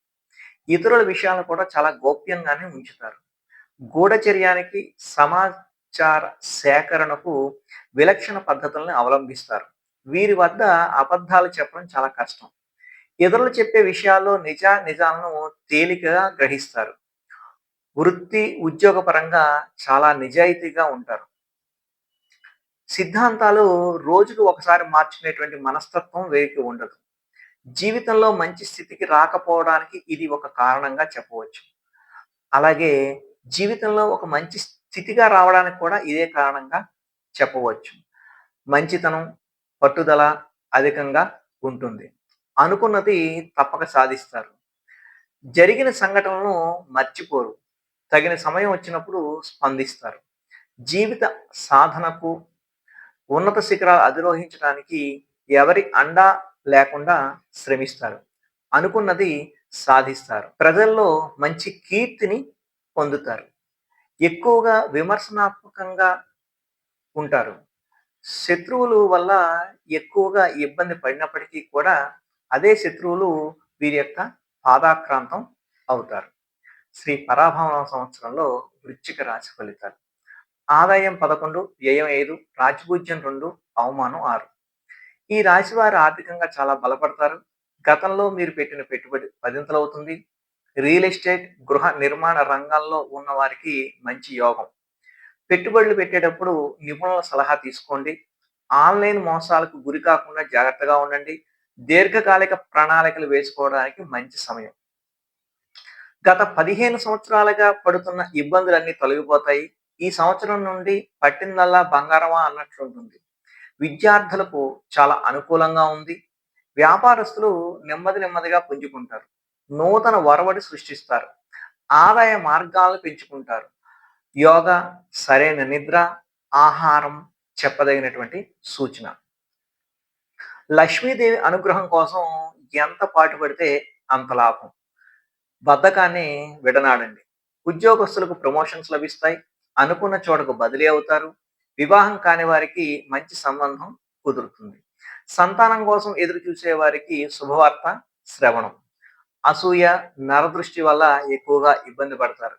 ఇతరుల విషయాలను కూడా చాలా గోప్యంగానే ఉంచుతారు. గూఢచర్యానికి, సమాచార సేకరణకు విలక్షణ పద్ధతులను అవలంబిస్తారు. వీరి వద్ద అబద్ధాలు చెప్పడం చాలా కష్టం. ఇతరులు చెప్పే విషయాల్లో నిజాలను తేలికగా గ్రహిస్తారు. వృత్తి, ఉద్యోగ పరంగా చాలా నిజాయితీగా ఉంటారు. సిద్ధాంతాలు రోజుకి ఒకసారి మార్చుకునేటువంటి మనస్తత్వం వీరికి ఉండదు. జీవితంలో మంచి స్థితికి రాకపోవడానికి ఇది ఒక కారణంగా చెప్పవచ్చు. అలాగే జీవితంలో ఒక మంచి స్థితిగా రావడానికి కూడా ఇదే కారణంగా చెప్పవచ్చు. మంచితనం, పట్టుదల అధికంగా ఉంటుంది. అనుకున్నది తప్పక సాధిస్తారు. జరిగిన సంఘటనలను మర్చిపోరు. తగిన సమయం వచ్చినప్పుడు స్పందిస్తారు. జీవిత సాధనకు, ఉన్నత శిఖరాలు అధిరోహించడానికి ఎవరి అండా లేకుండా శ్రమిస్తారు. అనుకున్నది సాధిస్తారు. ప్రజల్లో మంచి కీర్తిని పొందుతారు. ఎక్కువగా విమర్శనాత్మకంగా ఉంటారు. శత్రువులు వల్ల ఎక్కువగా ఇబ్బంది పడినప్పటికీ కూడా అదే శత్రువులు వీరి యొక్క పాదాక్రాంతం అవుతారు. శ్రీ పరాభవ సంవత్సరంలో వృశ్చిక రాశి ఫలితాలు. ఆదాయం 11, వ్యయం 5, రాజపూజ్యం 2, అవమానం 6. ఈ రాశి వారు ఆర్థికంగా చాలా బలపడతారు. గతంలో మీరు పెట్టిన పెట్టుబడి పదింతలవుతుంది. రియల్ ఎస్టేట్, గృహ నిర్మాణ రంగాల్లో ఉన్న వారికి మంచి యోగం. పెట్టుబడులు పెట్టేటప్పుడు నిపుణుల సలహా తీసుకోండి. ఆన్‌లైన్ మోసాలకు గురి కాకుండా జాగ్రత్తగా ఉండండి. దీర్ఘకాలిక ప్రణాళికలు వేసుకోవడానికి మంచి సమయం. గత 15 సంవత్సరాలుగా పడుతున్న ఇబ్బందులన్నీ తొలగిపోతాయి. ఈ సంవత్సరం నుండి పట్టిందల్లా బంగారమా అన్నట్లుంటుంది. విద్యార్థులకు చాలా అనుకూలంగా ఉంది. వ్యాపారస్తులు నెమ్మదిగా పుంజుకుంటారు. నూతన ఒరవడి సృష్టిస్తారు. ఆదాయ మార్గాలను పెంచుకుంటారు. యోగా, సరైన నిద్ర, ఆహారం చెప్పదగినటువంటి సూచన. లక్ష్మీదేవి అనుగ్రహం కోసం ఎంత పాటుపడితే అంత లాభం. బద్ధకాన్ని విడనాడండి. ఉద్యోగస్తులకు ప్రమోషన్స్ లభిస్తాయి. అనుకున్న చోటకు బదిలీ అవుతారు. వివాహం కాని వారికి మంచి సంబంధం కుదురుతుంది. సంతానం కోసం ఎదురు చూసే వారికి శుభవార్త శ్రవణం. అసూయ, నరదృష్టి వల్ల ఎక్కువగా ఇబ్బంది పడతారు.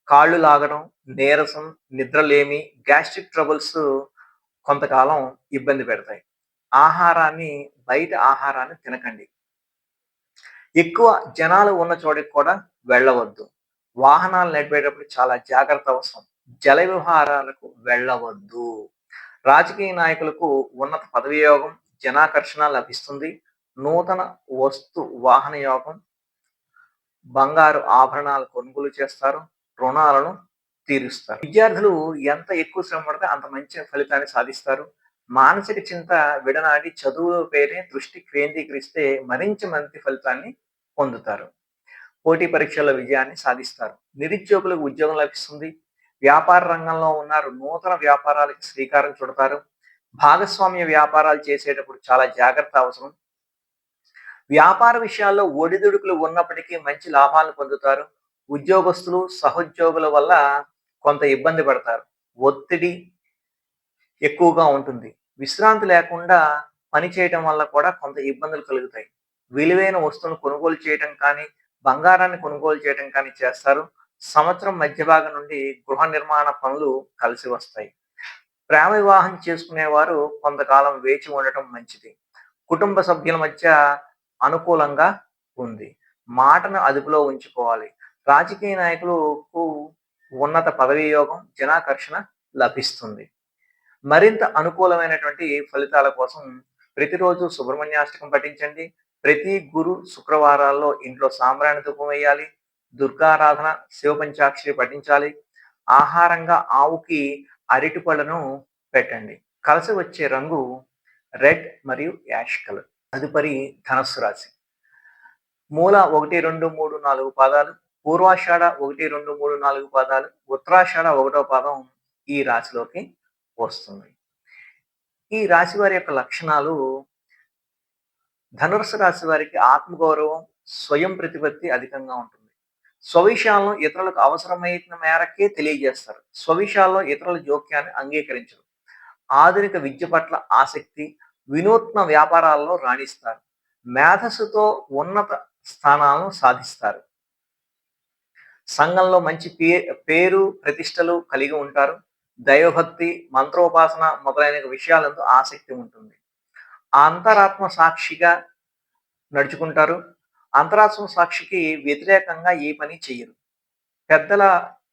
కాళ్ళు లాగడం, నీరసం, నిద్రలేమి, గ్యాస్ట్రిక్ ట్రబుల్స్ కొంతకాలం ఇబ్బంది పెడతాయి. ఆహారాన్ని బయట ఆహారాన్ని తినకండి. ఎక్కువ జనాలు ఉన్న చోటికి కూడా వెళ్ళవద్దు. వాహనాలు నడిపేటప్పుడు చాలా జాగ్రత్త అవసరం. జల వ్యవహారాలకు వెళ్ళవద్దు. రాజకీయ నాయకులకు ఉన్నత పదవి యోగం, జనాకర్షణ లభిస్తుంది. నూతన వస్తు వాహన యోగం, బంగారు ఆభరణాలు కొనుగోలు చేస్తారు. రుణాలను తీరుస్తారు. విద్యార్థులు ఎంత ఎక్కువ శ్రమ పడితే అంత మంచి ఫలితాన్ని సాధిస్తారు. మానసిక చింత విడనాడి చదువుపైనే దృష్టి కేంద్రీకరిస్తే మరింత మంచి ఫలితాన్ని పొందుతారు. పోటీ పరీక్షల్లో విజయాన్ని సాధిస్తారు. నిరుద్యోగులకు ఉద్యోగం లభిస్తుంది. వ్యాపార రంగంలో ఉన్నారు నూతన వ్యాపారాలకు శ్రీకారం చుడతారు. భాగస్వామ్య వ్యాపారాలు చేసేటప్పుడు చాలా జాగ్రత్త అవసరం. వ్యాపార విషయాల్లో ఒడిదుడుకులు ఉన్నప్పటికీ మంచి లాభాలను పొందుతారు. ఉద్యోగస్తులు, సహోద్యోగుల వల్ల కొంత ఇబ్బంది పడతారు. ఒత్తిడి ఎక్కువగా ఉంటుంది. విశ్రాంతి లేకుండా పని చేయటం వల్ల కూడా కొంత ఇబ్బందులు కలుగుతాయి. విలువైన వస్తువును కొనుగోలు చేయటం కానీ, బంగారాన్ని కొనుగోలు చేయటం కానీ చేస్తారు. సంవత్సరం మధ్య భాగం నుండి గృహ నిర్మాణ పనులు కలిసి వస్తాయి. ప్రేమ వివాహం చేసుకునేవారు కొంతకాలం వేచి ఉండటం మంచిది. కుటుంబ సభ్యుల మధ్య అనుకూలంగా ఉంది. మాటను అదుపులో ఉంచుకోవాలి. రాజకీయ నాయకులకు ఉన్నత పదవీ యోగం, జనాకర్షణ లభిస్తుంది. మరింత అనుకూలమైనటువంటి ఫలితాల కోసం ప్రతిరోజు సుబ్రహ్మణ్యాష్టకం పఠించండి. ప్రతి గురు శుక్రవారాల్లో ఇంట్లో సాంబ్రాణి ధూపం వేయాలి. దుర్గారాధన, శివ పంచాక్షరి పఠించాలి. ఆహారంగా ఆవుకి అరటి పళ్ళను పెట్టండి. కలిసి వచ్చే రంగు రెడ్ మరియు యాష్ కలర్. తదుపరి ధనస్సు రాశి. మూల 1, 2, 3, 4 పాదాలు, పూర్వాషాఢ 1, 2, 3, 4 పాదాలు, ఉత్తరాషాఢ 1వ పాదం ఈ రాశిలోకి వస్తుంది. ఈ రాశి వారి యొక్క లక్షణాలు: ధనుర్సు రాశి వారికి ఆత్మగౌరవం, స్వయం ప్రతిపత్తి అధికంగా ఉంటుంది. స్వవిషయాలను ఇతరులకు అవసరమైన మేరకే తెలియజేస్తారు. స్వవిషయాల్లో ఇతరుల జోక్యాన్ని అంగీకరించరు. ఆధునిక విద్య పట్ల ఆసక్తి, వినూత్న వ్యాపారాల్లో రాణిస్తారు. మేధస్సుతో ఉన్నత స్థానాలను సాధిస్తారు. సంఘంలో మంచి పేరు ప్రతిష్టలు కలిగి ఉంటారు. దైవభక్తి, మంత్రోపాసన మొదలైన విషయాలందు ఆసక్తి ఉంటుంది. అంతరాత్మ సాక్షిగా నడుచుకుంటారు. అంతరాత్మ సాక్షికి వ్యతిరేకంగా ఏ పని చెయ్యరు. పెద్దల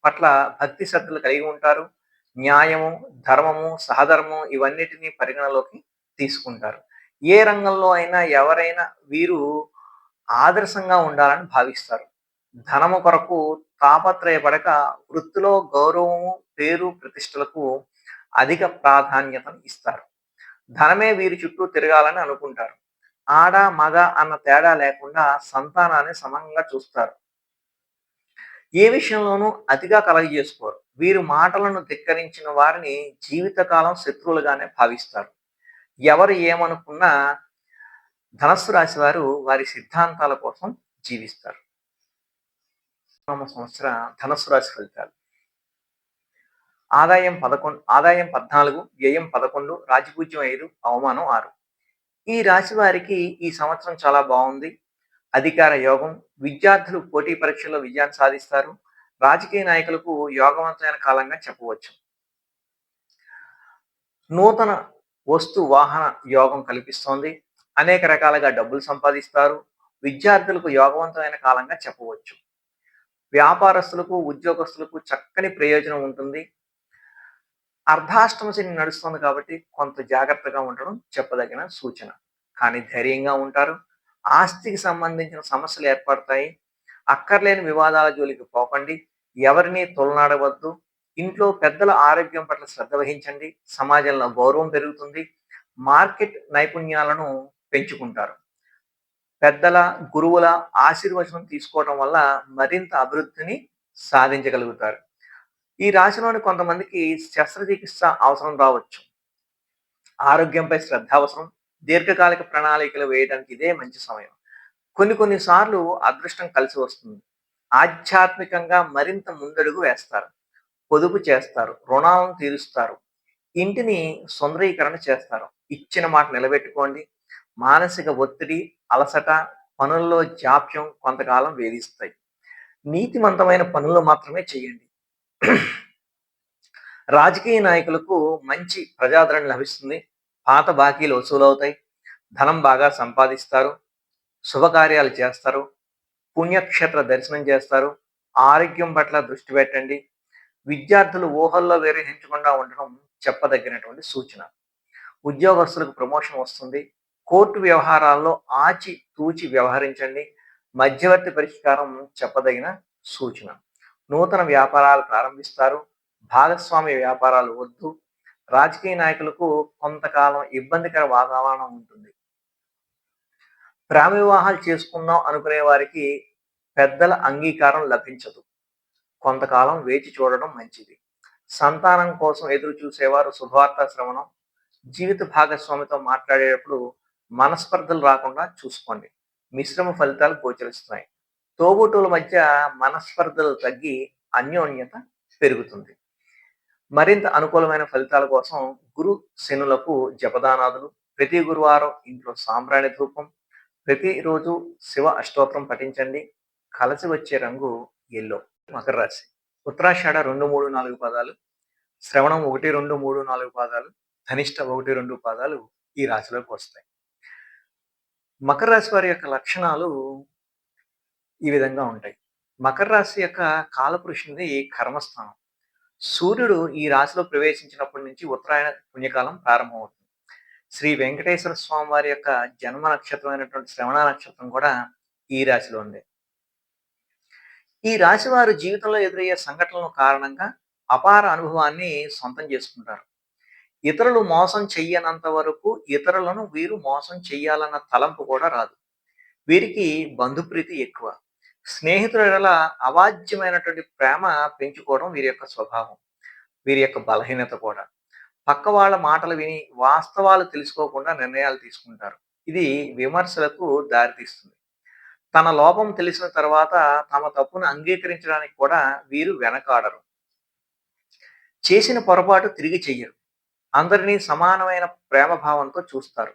పట్ల భక్తి శ్రద్ధలు కలిగి ఉంటారు. న్యాయము, ధర్మము, సహధర్మం ఇవన్నిటిని పరిగణలోకి తీసుకుంటారు. ఏ రంగంలో అయినా ఎవరైనా వీరు ఆదర్శంగా ఉండాలని భావిస్తారు. ధనము కొరకు తాపత్రయపడక వృత్తిలో గౌరవము, పేరు, ప్రతిష్టలకు అధిక ప్రాధాన్యతను ఇస్తారు. ధనమే వీరి చుట్టూ తిరగాలని అనుకుంటారు. ఆడ, మగ అన్న తేడా లేకుండా సంతానాన్ని సమంగా చూస్తారు. ఏ విషయంలోనూ అతిగా కలగజేసుకోరు. వీరు మాటలను ధిక్కరించిన వారిని జీవితకాలం శత్రువులుగానే భావిస్తారు. ఎవరు ఏమనుకున్నా ధనస్సు రాశి వారు వారి సిద్ధాంతాల కోసం జీవిస్తారు. సంవత్సర ధనస్సు రాశి ఫలితాలు. ఆదాయం 14, వ్యయం 11, రాజపూజ్యం 5, అవమానం 6. ఈ రాశి వారికి ఈ సంవత్సరం చాలా బాగుంది. అధికార యోగం, విద్యార్థులు పోటీ పరీక్షల్లో విజయాన్ని సాధిస్తారు. రాజకీయ నాయకులకు యోగవంతమైన కాలంగా చెప్పవచ్చు. నూతన వస్తు వాహన యోగం కల్పిస్తోంది. అనేక రకాలుగా డబ్బులు సంపాదిస్తారు. విద్యార్థులకు యోగవంతమైన కాలంగా చెప్పవచ్చు. వ్యాపారస్తులకు, ఉద్యోగస్తులకు చక్కని ప్రయోజనం ఉంటుంది. అర్ధాష్టమ శని నడుస్తుంది కాబట్టి కొంత జాగ్రత్తగా ఉండడం చెప్పదగిన సూచన. కానీ ధైర్యంగా ఉంటారు. ఆస్తికి సంబంధించిన సమస్యలు ఏర్పడతాయి. అక్కర్లేని వివాదాల జోలికి పోకండి. ఎవరిని తొలనాడవద్దు. ఇంట్లో పెద్దల ఆరోగ్యం పట్ల శ్రద్ధ వహించండి. సమాజంలో గౌరవం పెరుగుతుంది. మార్కెట్ నైపుణ్యాలను పెంచుకుంటారు. పెద్దల, గురువుల ఆశీర్వచనం తీసుకోవడం వల్ల మరింత అభివృద్ధిని సాధించగలుగుతారు. ఈ రాశిలోని కొంతమందికి శస్త్రచికిత్స అవసరం రావచ్చు. ఆరోగ్యంపై శ్రద్ధ అవసరం. దీర్ఘకాలిక ప్రణాళికలు వేయడానికి ఇదే మంచి సమయం. కొన్ని సార్లు అదృష్టం కలిసి వస్తుంది. ఆధ్యాత్మికంగా మరింత ముందడుగు వేస్తారు. పొదుపు చేస్తారు. రుణాలను తీరుస్తారు. ఇంటిని సుందరీకరణ చేస్తారు. ఇచ్చిన మాట నిలబెట్టుకోండి. మానసిక ఒత్తిడి, అలసట, పనుల్లో జాప్యం కొంతకాలం వేధిస్తాయి. నీతివంతమైన పనులు మాత్రమే చేయండి. రాజకీయ నాయకులకు మంచి ప్రజాదరణ లభిస్తుంది. పాత బాకీలు వసూలవుతాయి. ధనం బాగా సంపాదిస్తారు. శుభకార్యాలు చేస్తారు. పుణ్యక్షేత్ర దర్శనం చేస్తారు. ఆరోగ్యం పట్ల దృష్టి పెట్టండి. విద్యార్థులు ఊహల్లో వేరేహించకుండా ఉండడం చెప్పదగినటువంటి సూచన. ఉద్యోగస్తులకు ప్రమోషన్ వస్తుంది. కోర్టు వ్యవహారాల్లో ఆచి తూచి వ్యవహరించండి. మధ్యవర్తి పరిష్కారం చెప్పదగిన సూచన. నూతన వ్యాపారాలు ప్రారంభిస్తారు. భాగస్వామ్య వ్యాపారాలు వద్దు. రాజకీయ నాయకులకు కొంతకాలం ఇబ్బందికర వాతావరణం ఉంటుంది. ప్రేమ వివాహాలు చేసుకుందాం అనుకునే వారికి పెద్దల అంగీకారం లభించదు. కొంతకాలం వేచి చూడడం మంచిది. సంతానం కోసం ఎదురు చూసేవారు శుభవార్త శ్రవణం. జీవిత భాగస్వామితో మాట్లాడేటప్పుడు మనస్పర్ధలు రాకుండా చూసుకోండి. మిశ్రమ ఫలితాలు గోచరిస్తున్నాయి. తోబుట్టువుల మధ్య మనస్పర్ధలు తగ్గి అన్యోన్యత పెరుగుతుంది. మరింత అనుకూలమైన ఫలితాల కోసం గురు శనులకు జపదానాదులు, ప్రతి గురువారం ఇంట్లో సాంబ్రాణి ధూపం, ప్రతిరోజు శివ అష్టోత్తరం పఠించండి. కలిసి వచ్చే రంగు ఎల్లో. మకర రాశి. ఉత్తరాషాఢ 2, 3, 4 పాదాలు, శ్రవణం 1, 2, 3, 4 పాదాలు, ధనిష్ట 1, 2 పాదాలు ఈ రాశిలోకి వస్తాయి. మకర రాశి వారి యొక్క లక్షణాలు ఈ విధంగా ఉంటాయి. మకర రాశి యొక్క కాలపురుషునిది కర్మస్థానం. సూర్యుడు ఈ రాశిలో ప్రవేశించినప్పటి నుంచి ఉత్తరాయణ పుణ్యకాలం ప్రారంభమవుతుంది. శ్రీ వెంకటేశ్వర స్వామి వారి యొక్క జన్మ నక్షత్రమైనటువంటి శ్రవణ నక్షత్రం కూడా ఈ రాశిలో ఉంది. ఈ రాశి వారు జీవితంలో ఎదురయ్యే సంఘటనల కారణంగా అపార అనుభవాన్ని సొంతం చేసుకుంటారు. ఇతరులు మోసం చెయ్యనంత వరకు ఇతరులను వీరు మోసం చెయ్యాలన్న తలంపు కూడా రాదు. వీరికి బంధుప్రీతి ఎక్కువ. స్నేహితుల ఎడల అవాజ్యమైనటువంటి ప్రేమ పెంచుకోవడం వీరి యొక్క స్వభావం. వీరి యొక్క బలహీనత కూడా. పక్క వాళ్ళ మాటలు విని వాస్తవాలు తెలుసుకోకుండా నిర్ణయాలు తీసుకుంటారు. ఇది విమర్శలకు దారితీస్తుంది. తన లోపం తెలిసిన తర్వాత తమ తప్పును అంగీకరించడానికి కూడా వీరు వెనకాడరు. చేసిన పొరపాటు తిరిగి చెయ్యరు. అందరినీ సమానమైన ప్రేమ భావంతో చూస్తారు.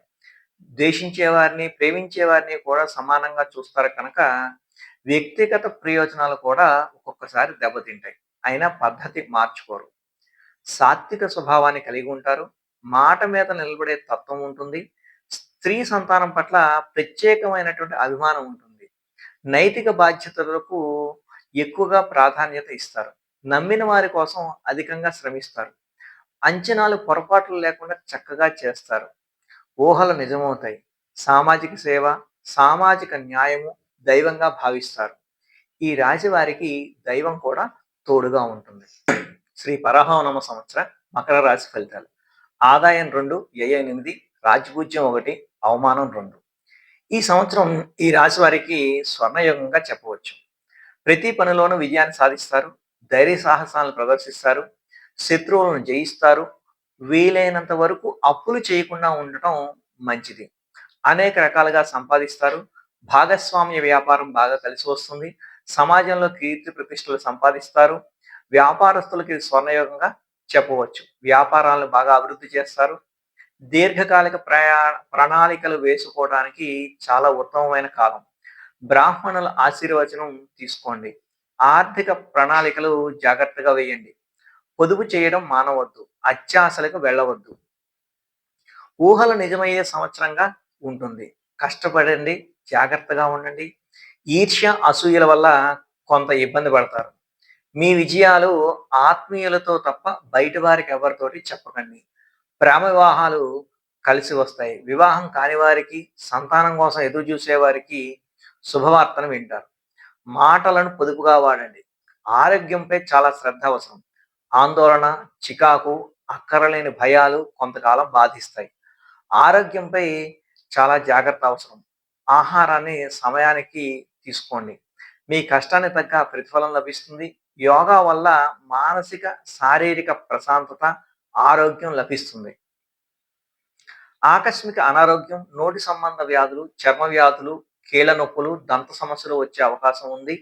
ద్వేషించేవారిని, ప్రేమించేవారిని కూడా సమానంగా చూస్తారు కనుక వ్యక్తిగత ప్రయోజనాలు కూడా ఒక్కొక్కసారి దెబ్బతింటాయి. అయినా పద్ధతి మార్చుకోరు. సాత్విక స్వభావాన్ని కలిగి ఉంటారు. మాట మీద నిలబడే తత్వం ఉంటుంది. స్త్రీ సంతానం పట్ల ప్రత్యేకమైనటువంటి అభిమానం ఉంటుంది. నైతిక బాధ్యతలకు ఎక్కువగా ప్రాధాన్యత ఇస్తారు. నమ్మిన వారి కోసం అధికంగా శ్రమిస్తారు. అంచనాలు పొరపాట్లు లేకుండా చక్కగా చేస్తారు. ఊహలు నిజమవుతాయి. సామాజిక సేవ, సామాజిక న్యాయము దైవంగా భావిస్తారు. ఈ రాశి వారికి దైవం కూడా తోడుగా ఉంటుంది. శ్రీ పరాహవనమ సంవత్సర మకర రాశి ఫలితాలు. ఆదాయం 2, వ్యయం 8, రాజ్యపూజ్యం 1, అవమానం 2. ఈ సంవత్సరం ఈ రాశి వారికి స్వర్ణయుగంగా చెప్పవచ్చు. ప్రతి పనిలోనూ విజయాన్ని సాధిస్తారు. ధైర్య సాహసాలను ప్రదర్శిస్తారు. శత్రువులను జయిస్తారు. వీలైనంత వరకు అప్పులు చేయకుండా ఉండటం మంచిది. అనేక రకాలుగా సంపాదిస్తారు. భాగస్వామ్య వ్యాపారం బాగా కలిసి వస్తుంది. సమాజంలో కీర్తి ప్రతిష్టలు సంపాదిస్తారు. వ్యాపారస్తులకి ఇది స్వర్ణయోగంగా చెప్పవచ్చు. వ్యాపారాలను బాగా అభివృద్ధి చేస్తారు. దీర్ఘకాలిక ప్రణాళికలు వేసుకోవడానికి చాలా ఉత్తమమైన కాలం. బ్రాహ్మణుల ఆశీర్వచనం తీసుకోండి. ఆర్థిక ప్రణాళికలు జాగ్రత్తగా వేయండి. పొదుపు చేయడం మానవద్దు. అత్యాశలకు వెళ్ళవద్దు. ఊహలు నిజమయ్యే సంవత్సరంగా ఉంటుంది. కష్టపడండి, జాగ్రత్తగా ఉండండి. ఈర్ష్య, అసూయల వల్ల కొంత ఇబ్బంది పడతారు. మీ విజయాలు ఆత్మీయులతో తప్ప బయట వారికి ఎవరితోటి చెప్పకండి. ప్రేమ వివాహాలు కలిసి వస్తాయి. వివాహం కాని వారికి, సంతానం కోసం ఎదురు చూసే వారికి శుభవార్తను వింటారు. మాటలను పొదుపుగా వాడండి. ఆరోగ్యంపై చాలా శ్రద్ధ అవసరం. ఆందోళన, చికాకు, అక్కరలేని భయాలు కొంతకాలం బాధిస్తాయి. ఆరోగ్యంపై చాలా జాగ్రత్త అవసరం. ఆహారాన్ని సమయానికి తీసుకోండి. మీ కష్టానికి తగ్గ ప్రతిఫలం లభిస్తుంది. యోగా వల్ల మానసిక, శారీరక ప్రశాంతత, ఆరోగ్యం లభిస్తుంది. ఆకస్మిక అనారోగ్యం, నోటి సంబంధ వ్యాధులు, చర్మ వ్యాధులు, కీళ్ళ నొప్పులు, దంత సమస్యలు వచ్చే అవకాశం ఉంది.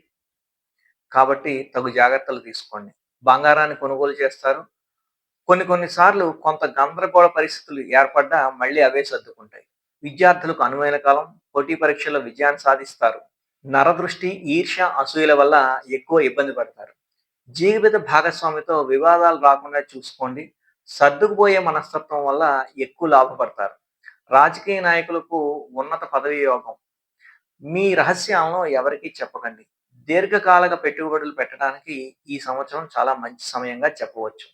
కాబట్టి తగు జాగ్రత్తలు తీసుకోండి. బంగారాన్ని కొనుగోలు చేస్తారు. కొన్ని సార్లు కొంత గందరగోళ పరిస్థితులు ఏర్పడ్డా మళ్ళీ అవే సర్దుకుంటాయి. విద్యార్థులకు అనువైన కాలం. పోటీ పరీక్షల్లో విజయాన్ని సాధిస్తారు. నరదృష్టి, ఈర్ష్య, అసూయల వల్ల ఎక్కువ ఇబ్బంది పడతారు. జీవిత భాగస్వామితో వివాదాలు రాకుండా చూసుకోండి. సర్దుకుపోయే మనస్తత్వం వల్ల ఎక్కువ లాభపడతారు. రాజకీయ నాయకులకు ఉన్నత పదవి యోగం. మీ రహస్యాలను ఎవరికీ చెప్పకండి. దీర్ఘకాలిక పెట్టుబడులు పెట్టడానికి ఈ సంవత్సరం చాలా మంచి సమయంగా చెప్పవచ్చు.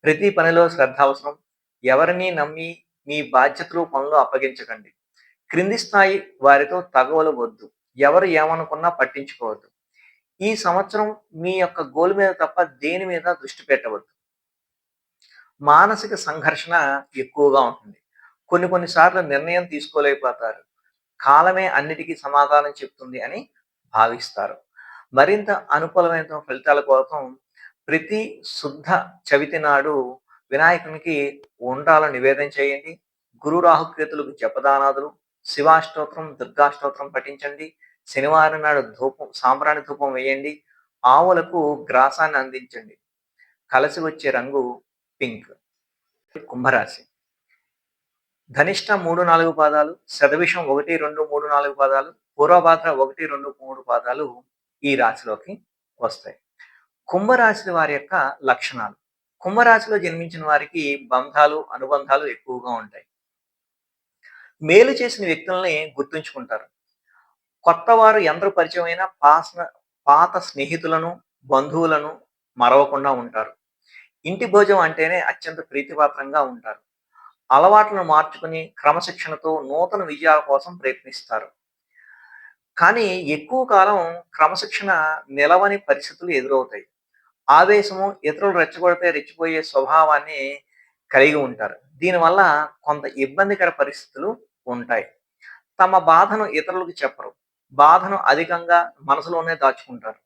ప్రతి పనిలో శ్రద్ధ అవసరం. ఎవరిని నమ్మి మీ బాధ్యతలు, పనులు అప్పగించకండి. క్రింది స్థాయి వారితో తగవలు వద్దు. ఎవరు ఏమనుకున్నా పట్టించుకోవద్దు. ఈ సంవత్సరం మీ యొక్క గోల్ మీద తప్ప దేని మీద దృష్టి పెట్టవద్దు. మానసిక సంఘర్షణ ఎక్కువగా ఉంటుంది. కొన్ని సార్లు నిర్ణయం తీసుకోలేకపోతారు. కాలమే అన్నిటికీ సమాధానం చెప్తుంది అని భావిస్తారు. మరింత అనుకూలమైన ఫలితాల కోసం ప్రతి శుద్ధ చవితి నాడు వినాయకునికి ఉండ్రాల నివేదన చేయండి. గురు రాహుకేతులకు జపదానాదులు, శివాష్టోత్రం, దుర్గాష్టోత్రం పఠించండి. శనివారం నాడు ధూపం, సాంబ్రాణి ధూపం వేయండి. ఆవులకు గ్రాసాన్ని అందించండి. కలిసి వచ్చే రంగు పింక్. కుంభరాశి. ధనిష్ట 3, 4 పాదాలు, శతభిషం 1, 2, 3, 4 పాదాలు, పూర్వభాద్ర 1, 2, 3 పాదాలు ఈ రాశిలోకి వస్తాయి. కుంభరాశి వారి యొక్క లక్షణాలు. కుంభరాశిలో జన్మించిన వారికి బంధాలు, అనుబంధాలు ఎక్కువగా ఉంటాయి. మేలు చేసిన వ్యక్తుల్ని గుర్తుంచుకుంటారు. కొత్త వారు ఎందరూ పరిచయమైన పాత స్నేహితులను, బంధువులను మరవకుండా ఉంటారు. ఇంటి భోజనం అంటేనే అత్యంత ప్రీతిపాత్రంగా ఉంటారు. అలవాట్లను మార్చుకుని క్రమశిక్షణతో నూతన విజయాల కోసం ప్రయత్నిస్తారు. కానీ ఎక్కువ కాలం క్రమశిక్షణ నిలవని పరిస్థితులు ఎదురవుతాయి. ఆవేశము, ఇతరులు రెచ్చగొడితే రెచ్చిపోయే స్వభావాన్ని కలిగి ఉంటారు. దీనివల్ల కొంత ఇబ్బందికర పరిస్థితులు ఉంటాయి. తమ బాధను ఇతరులకు చెప్పరు. బాధను అధికంగా మనసులోనే దాచుకుంటారు.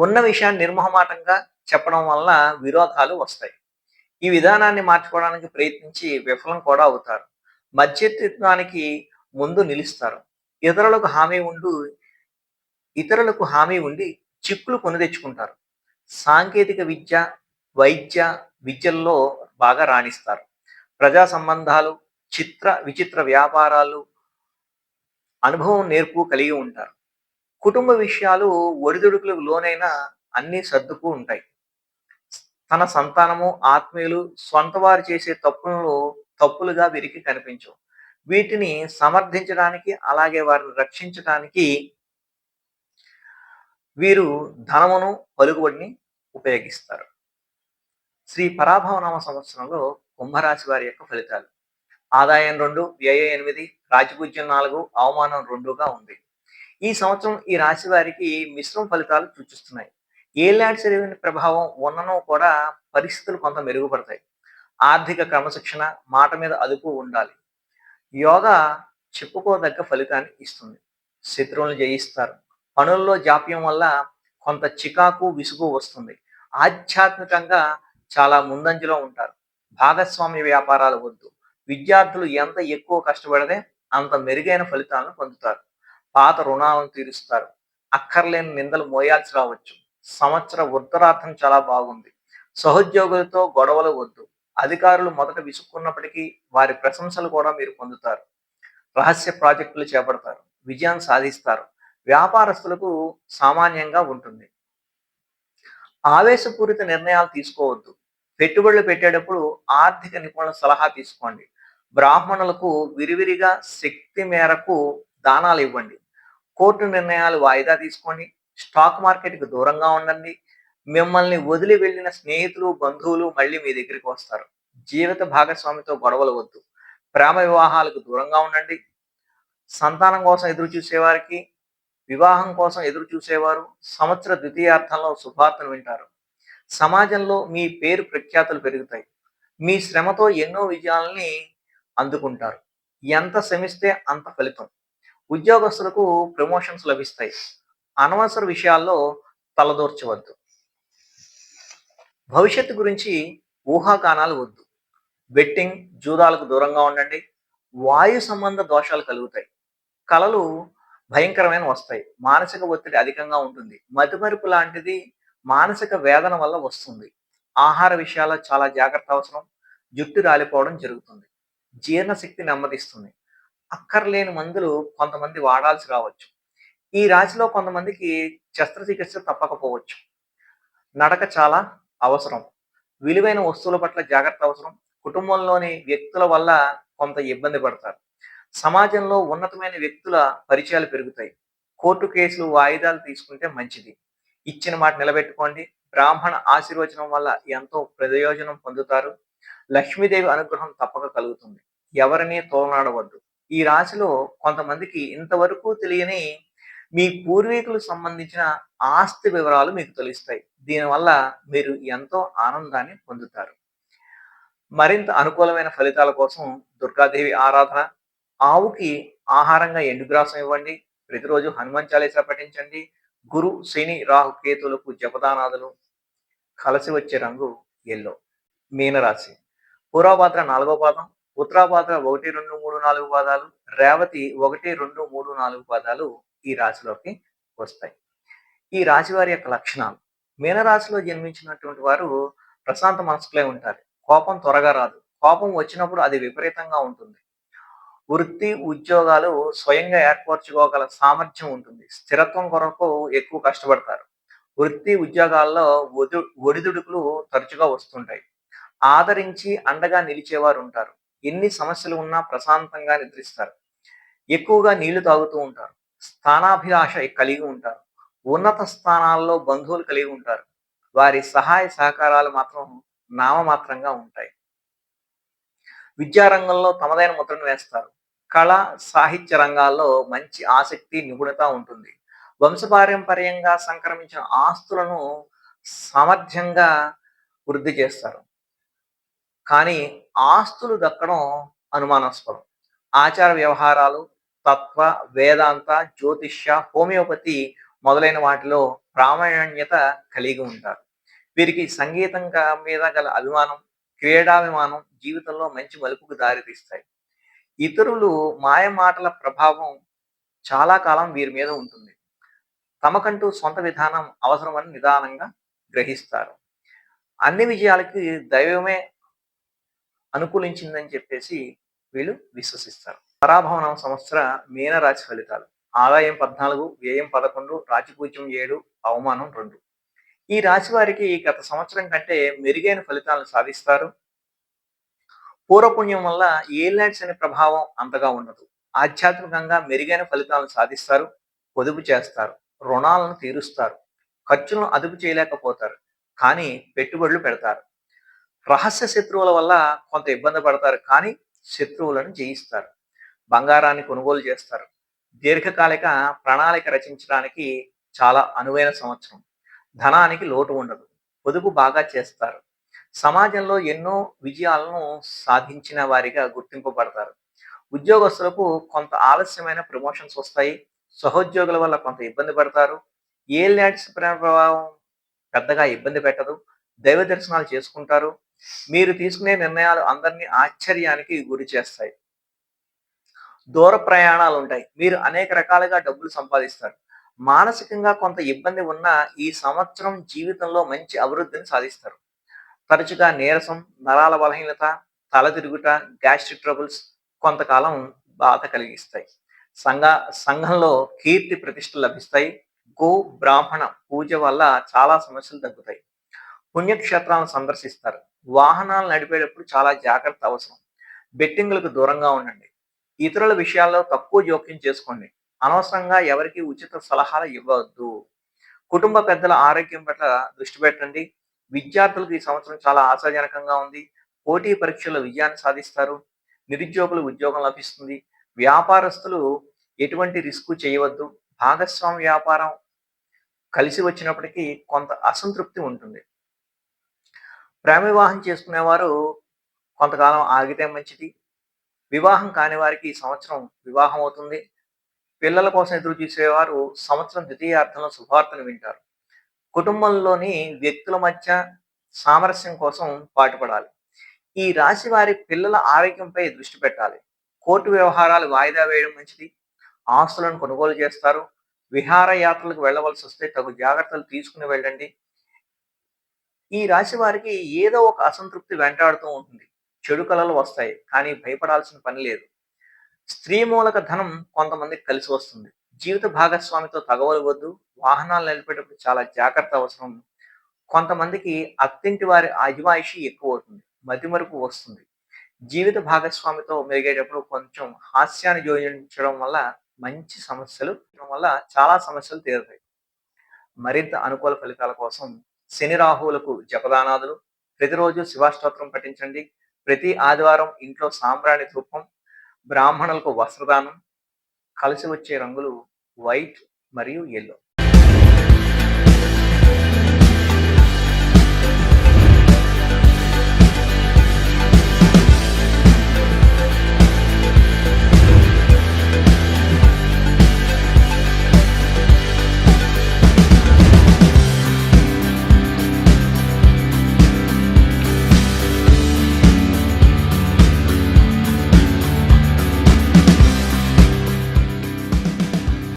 ఉన్న విషయాన్ని నిర్మోహమాటంగా చెప్పడం వల్ల విరోధాలు వస్తాయి. ఈ విధానాన్ని మార్చుకోవడానికి ప్రయత్నించి విఫలం కూడా అవుతారు. మధ్యత్వానికి ముందు నిలుస్తారు. ఇతరులకు హామీ ఉండు ఇతరులకు హామీ ఉండి చిక్కులు కొని తెచ్చుకుంటారు. సాంకేతిక విద్య, వైద్య విద్యల్లో బాగా రాణిస్తారు. ప్రజా సంబంధాలు, విచిత్ర వ్యాపారాలు, అనుభవం, నేర్పు కలిగి ఉంటారు. కుటుంబ విషయాలు ఒడిదుడుకులకు లోనైన అన్ని సర్దుకు ఉంటాయి. తన సంతానము, ఆత్మీయులు, స్వంత వారు చేసే తప్పులుగా వీరికి కనిపించవు. వీటిని సమర్థించడానికి, అలాగే వారిని రక్షించడానికి వీరు ధనమును, పలుకుబడిని ఉపయోగిస్తారు. శ్రీ పరాభవనామ సంవత్సరంలో కుంభరాశి వారి యొక్క ఫలితాలు. ఆదాయం 2, వ్యయం 8, రాజపూజ్యం 4, అవమానం 2గా ఉంది. ఈ సంవత్సరం ఈ రాశి వారికి మిశ్రమ ఫలితాలు సూచిస్తున్నాయి. ఏలినాటి శని ప్రభావం ఉన్నను కూడా పరిస్థితులు కొంత మెరుగుపడతాయి. ఆర్థిక క్రమశిక్షణ, మాట మీద అదుపు ఉండాలి. యోగా చెప్పుకోదగ్గ ఫలితాన్ని ఇస్తుంది. శత్రువులను జయిస్తారు. పనుల్లో జాప్యం వల్ల కొంత చికాకు, విసుగు వస్తుంది. ఆధ్యాత్మికంగా చాలా ముందంజలో ఉంటారు. భాగస్వామ్య వ్యాపారాలు వద్దు. విద్యార్థులు ఎంత ఎక్కువ కష్టపడితే అంత మెరుగైన ఫలితాలను పొందుతారు. పాత రుణాలను తీరుస్తారు. అక్కర్లేని నిందలు మోయాల్సి రావచ్చు. సంవత్సర ఉత్తరార్థం చాలా బాగుంది. సహోద్యోగులతో గొడవలు వద్దు. అధికారులు మొదట విసుక్కున్నప్పటికీ వారి ప్రశంసలు కూడా మీరు పొందుతారు. రహస్య ప్రాజెక్టులు చేపడతారు. విజయం సాధిస్తారు. వ్యాపారస్తులకు సామాన్యంగా ఉంటుంది. ఆవేశపూరిత నిర్ణయాలు తీసుకోవద్దు. పెట్టుబడులు పెట్టేటప్పుడు ఆర్థిక నిపుణుల సలహా తీసుకోండి. బ్రాహ్మణులకు విరివిరిగా శక్తి మేరకు దానాలు ఇవ్వండి. కోర్టు నిర్ణయాలు వాయిదా తీసుకోండి. స్టాక్ మార్కెట్‌కి దూరంగా ఉండండి. మిమ్మల్ని వదిలి వెళ్ళిన స్నేహితులు, బంధువులు మళ్ళీ మీ దగ్గరికి వస్తారు. జీవిత భాగస్వామితో గొడవలు వద్దు. ప్రేమ వివాహాలకు దూరంగా ఉండండి. సంతానం కోసం ఎదురు చూసేవారికి, వివాహం కోసం ఎదురు చూసేవారు సంవత్సర ద్వితీయార్థంలో శుభార్తను వింటారు. సమాజంలో మీ పేరు ప్రఖ్యాతులు పెరుగుతాయి. మీ శ్రమతో ఎన్నో విజయాల్ని అందుకుంటారు. ఎంత శ్రమిస్తే అంత ఫలితం. ఉద్యోగస్తులకు ప్రమోషన్స్ లభిస్తాయి. అనవసర విషయాల్లో తలదూర్చవద్దు. భవిష్యత్తు గురించి ఊహాగానాలు వద్దు. బెట్టింగ్, జూదాలకు దూరంగా ఉండండి. వాయు సంబంధ దోషాలు కలుగుతాయి. కలలు భయంకరమైన వస్తాయి. మానసిక ఒత్తిడి అధికంగా ఉంటుంది. మతిమరుపు లాంటిది మానసిక వేదన వల్ల వస్తుంది. ఆహార విషయాల్లో చాలా జాగ్రత్త అవసరం. జుట్టు రాలిపోవడం జరుగుతుంది. జీర్ణశక్తి నెమ్మదిస్తుంది. అక్కర్లేని మందులు కొంతమంది వాడాల్సి రావచ్చు. ఈ రాశిలో కొంతమందికి శస్త్రచికిత్స తప్పకపోవచ్చు. నడక చాలా అవసరం. విలువైన వస్తువుల పట్ల జాగ్రత్త అవసరం. కుటుంబంలోని వ్యక్తుల వల్ల కొంత ఇబ్బంది పడతారు. సమాజంలో ఉన్నతమైన వ్యక్తుల పరిచయాలు పెరుగుతాయి. కోర్టు కేసులు వాయిదాలు తీసుకుంటే మంచిది. ఇచ్చిన మాట నిలబెట్టుకోండి. బ్రాహ్మణ ఆశీర్వచనం వల్ల ఎంతో ప్రయోజనం పొందుతారు. లక్ష్మీదేవి అనుగ్రహం తప్పక కలుగుతుంది. ఎవరిని తోలనాడవద్దు. ఈ రాశిలో కొంతమందికి ఇంతవరకు తెలియని మీ పూర్వీకులకు సంబంధించిన ఆస్తి వివరాలు మీకు తెలుస్తాయి. దీనివల్ల మీరు ఎంతో ఆనందాన్ని పొందుతారు. మరింత అనుకూలమైన ఫలితాల కోసం దుర్గాదేవి ఆరాధన, ఆవుకి ఆహారంగా ఎండుగ్రాసం ఇవ్వండి. ప్రతిరోజు హనుమాన్ చాలీసా పఠించండి. గురు, శని, రాహు, కేతులకు జపదానాదులు. కలిసి వచ్చే రంగు ఎల్లో. మీనరాశి. పూర్వభాద్ర 4వ పాదం, ఉత్తరాభాద్ర 1, 2, 3, 4 పాదాలు, రేవతి 1, 2, 3, 4 పాదాలు ఈ రాశిలోకి వస్తాయి. ఈ రాశి వారి యొక్క లక్షణాలు. మీనరాశిలో జన్మించినటువంటి వారు ప్రశాంత మనస్కులై ఉంటారు. కోపం త్వరగా రాదు. కోపం వచ్చినప్పుడు అది విపరీతంగా ఉంటుంది. వృత్తి, ఉద్యోగాలు స్వయంగా ఏర్పరచుకోగల సామర్థ్యం ఉంటుంది. స్థిరత్వం కొరకు ఎక్కువ కష్టపడతారు. వృత్తి, ఉద్యోగాల్లో ఒడిదుడుకులు తరచుగా వస్తుంటాయి. ఆదరించి అండగా నిలిచేవారు ఉంటారు. ఎన్ని సమస్యలు ఉన్నా ప్రశాంతంగా నిద్రిస్తారు. ఎక్కువగా నీళ్లు తాగుతూ ఉంటారు. స్థానాభిలాష కలిగి ఉంటారు. ఉన్నత స్థానాల్లో బంధువులు కలిగి ఉంటారు. వారి సహాయ సహకారాలు మాత్రం నామమాత్రంగా ఉంటాయి. విద్యారంగంలో తమదైన ముద్రను వేస్తారు. కళ, సాహిత్య రంగాల్లో మంచి ఆసక్తి, నిపుణత ఉంటుంది. వంశపారంపర్యంగా సంక్రమించిన ఆస్తులను సామర్థ్యంగా వృద్ధి చేస్తారు. కానీ ఆస్తులు దక్కడం అనుమానాస్పదం. ఆచార వ్యవహారాలు, తత్వ, వేదాంత, జ్యోతిష్య, హోమియోపతి మొదలైన వాటిలో ప్రామాణ్యత కలిగి ఉంటారు. వీరికి సంగీతం మీద గల అభిమానం, క్రీడాభిమానం జీవితంలో మంచి మలుపుకు దారితీస్తాయి. ఇతరులు మాయ మాటల ప్రభావం చాలా కాలం వీరి మీద ఉంటుంది. తమకంటూ సొంత విధానం అవసరమని నిదానంగా గ్రహిస్తారు. అన్ని విజయాలకి దైవమే అనుకూలించిందని చెప్పేసి వీళ్ళు విశ్వసిస్తారు. పరాభవనం సంవత్సర మీనరాశి ఫలితాలు. ఆదాయం 14, వ్యయం 11, రాజపూజ్యం 7, అవమానం 2. ఈ రాశి వారికి గత సంవత్సరం కంటే మెరుగైన ఫలితాలను సాధిస్తారు. పూర్వపుణ్యం వల్ల ఏలినాటి శని ప్రభావం అంతగా ఉండదు. ఆధ్యాత్మికంగా మెరుగైన ఫలితాలను సాధిస్తారు. పొదుపు చేస్తారు. రుణాలను తీరుస్తారు. ఖర్చులను అదుపు చేయలేకపోతారు. కానీ పెట్టుబడులు పెడతారు. రహస్య శత్రువుల వల్ల కొంత ఇబ్బంది పడతారు కానీ శత్రువులను జయిస్తారు. బంగారాన్ని కొనుగోలు చేస్తారు. దీర్ఘకాలిక ప్రణాళిక రచించడానికి చాలా అనువైన సంవత్సరం. ధనానికి లోటు ఉండదు. పొదుపు బాగా చేస్తారు. సమాజంలో ఎన్నో విజయాలను సాధించిన వారిగా గుర్తింపబడతారు. ఉద్యోగస్తులకు కొంత ఆలస్యమైన ప్రమోషన్స్ వస్తాయి. సహోద్యోగుల వల్ల కొంత ఇబ్బంది పడతారు. ఏలినాటి ప్రభావం పెద్దగా ఇబ్బంది పెట్టదు. దైవ దర్శనాలు చేసుకుంటారు. మీరు తీసుకునే నిర్ణయాలు అందరినీ ఆశ్చర్యానికి గురి చేస్తాయి. దూర ప్రయాణాలుంటాయి. మీరు అనేక రకాలుగా డబ్బులు సంపాదిస్తారు. మానసికంగా కొంత ఇబ్బంది ఉన్నా ఈ సంవత్సరం జీవితంలో మంచి అభివృద్ధిని సాధిస్తారు. తరచుగా నీరసం, నరాల బలహీనత, తల తిరుగుట, గ్యాస్ట్రిక్ ట్రబుల్స్ కొంతకాలం బాధ కలిగిస్తాయి. సంఘ సంఘంలో కీర్తి ప్రతిష్టలు లభిస్తాయి. గో బ్రాహ్మణ పూజ వల్ల చాలా సమస్యలు తగ్గుతాయి. పుణ్యక్షేత్రాలను సందర్శిస్తారు. వాహనాలు నడిపేటప్పుడు చాలా జాగ్రత్త అవసరం. బెట్టింగులకు దూరంగా ఉండండి. ఇతరుల విషయాల్లో తక్కువ జోక్యం చేసుకోండి. అనవసరంగా ఎవరికీ ఉచిత సలహాలు ఇవ్వవద్దు. కుటుంబ పెద్దల ఆరోగ్యం పట్ల దృష్టి పెట్టండి. విద్యార్థులకు ఈ సంవత్సరం చాలా ఆశాజనకంగా ఉంది. పోటీ పరీక్షల్లో విజయాన్ని సాధిస్తారు. నిరుద్యోగులు ఉద్యోగం లభిస్తుంది. వ్యాపారస్తులు ఎటువంటి రిస్క్ చేయవద్దు. భాగస్వామి వ్యాపారం కలిసి వచ్చినప్పటికీ కొంత అసంతృప్తి ఉంటుంది. ప్రేమ వివాహం చేసుకునేవారు కొంతకాలం ఆగితే మంచిది. వివాహం కాని వారికి ఈ సంవత్సరం వివాహం అవుతుంది. పిల్లల కోసం ఎదురు చూసేవారు సంవత్సరం ద్వితీయార్థంలో శుభవార్తను వింటారు. కుటుంబంలోని వ్యక్తుల మధ్య సామరస్యం కోసం పాటుపడాలి. ఈ రాశి వారి పిల్లల ఆరోగ్యంపై దృష్టి పెట్టాలి. కోర్టు వ్యవహారాలు వాయిదా వేయడం మంచిది. ఆస్తులను కొనుగోలు చేస్తారు. విహారయాత్రలకు వెళ్ళవలసి వస్తే తగు జాగ్రత్తలు తీసుకుని వెళ్ళండి. ఈ రాశి వారికి ఏదో ఒక అసంతృప్తి వెంటాడుతూ ఉంటుంది. చెడు కలలు వస్తాయి కానీ భయపడాల్సిన పని లేదు. స్త్రీ మూలక ధనం కొంతమందికి కలిసి వస్తుంది. జీవిత భాగస్వామితో తగవలవద్దు. వాహనాలు నడిపేటప్పుడు చాలా జాగ్రత్త అవసరం. కొంతమందికి అత్తింటి వారి అజమాయిషీ ఎక్కువ అవుతుంది. మతిమరుపు వస్తుంది. జీవిత భాగస్వామితో మెలిగేటప్పుడు కొంచెం హాస్యాన్ని జోడించడం వల్ల చాలా సమస్యలు తీరుతాయి. మరింత అనుకూల ఫలితాల కోసం శని రాహువులకు జపదానాదులు, ప్రతిరోజు శివాష్టోత్రం పఠించండి. ప్రతి ఆదివారం ఇంట్లో సాంబ్రాణి ధూపం, బ్రాహ్మణులకు వస్త్రదానం. కలిసి వచ్చే రంగులు వైట్ మరియు యెల్లో.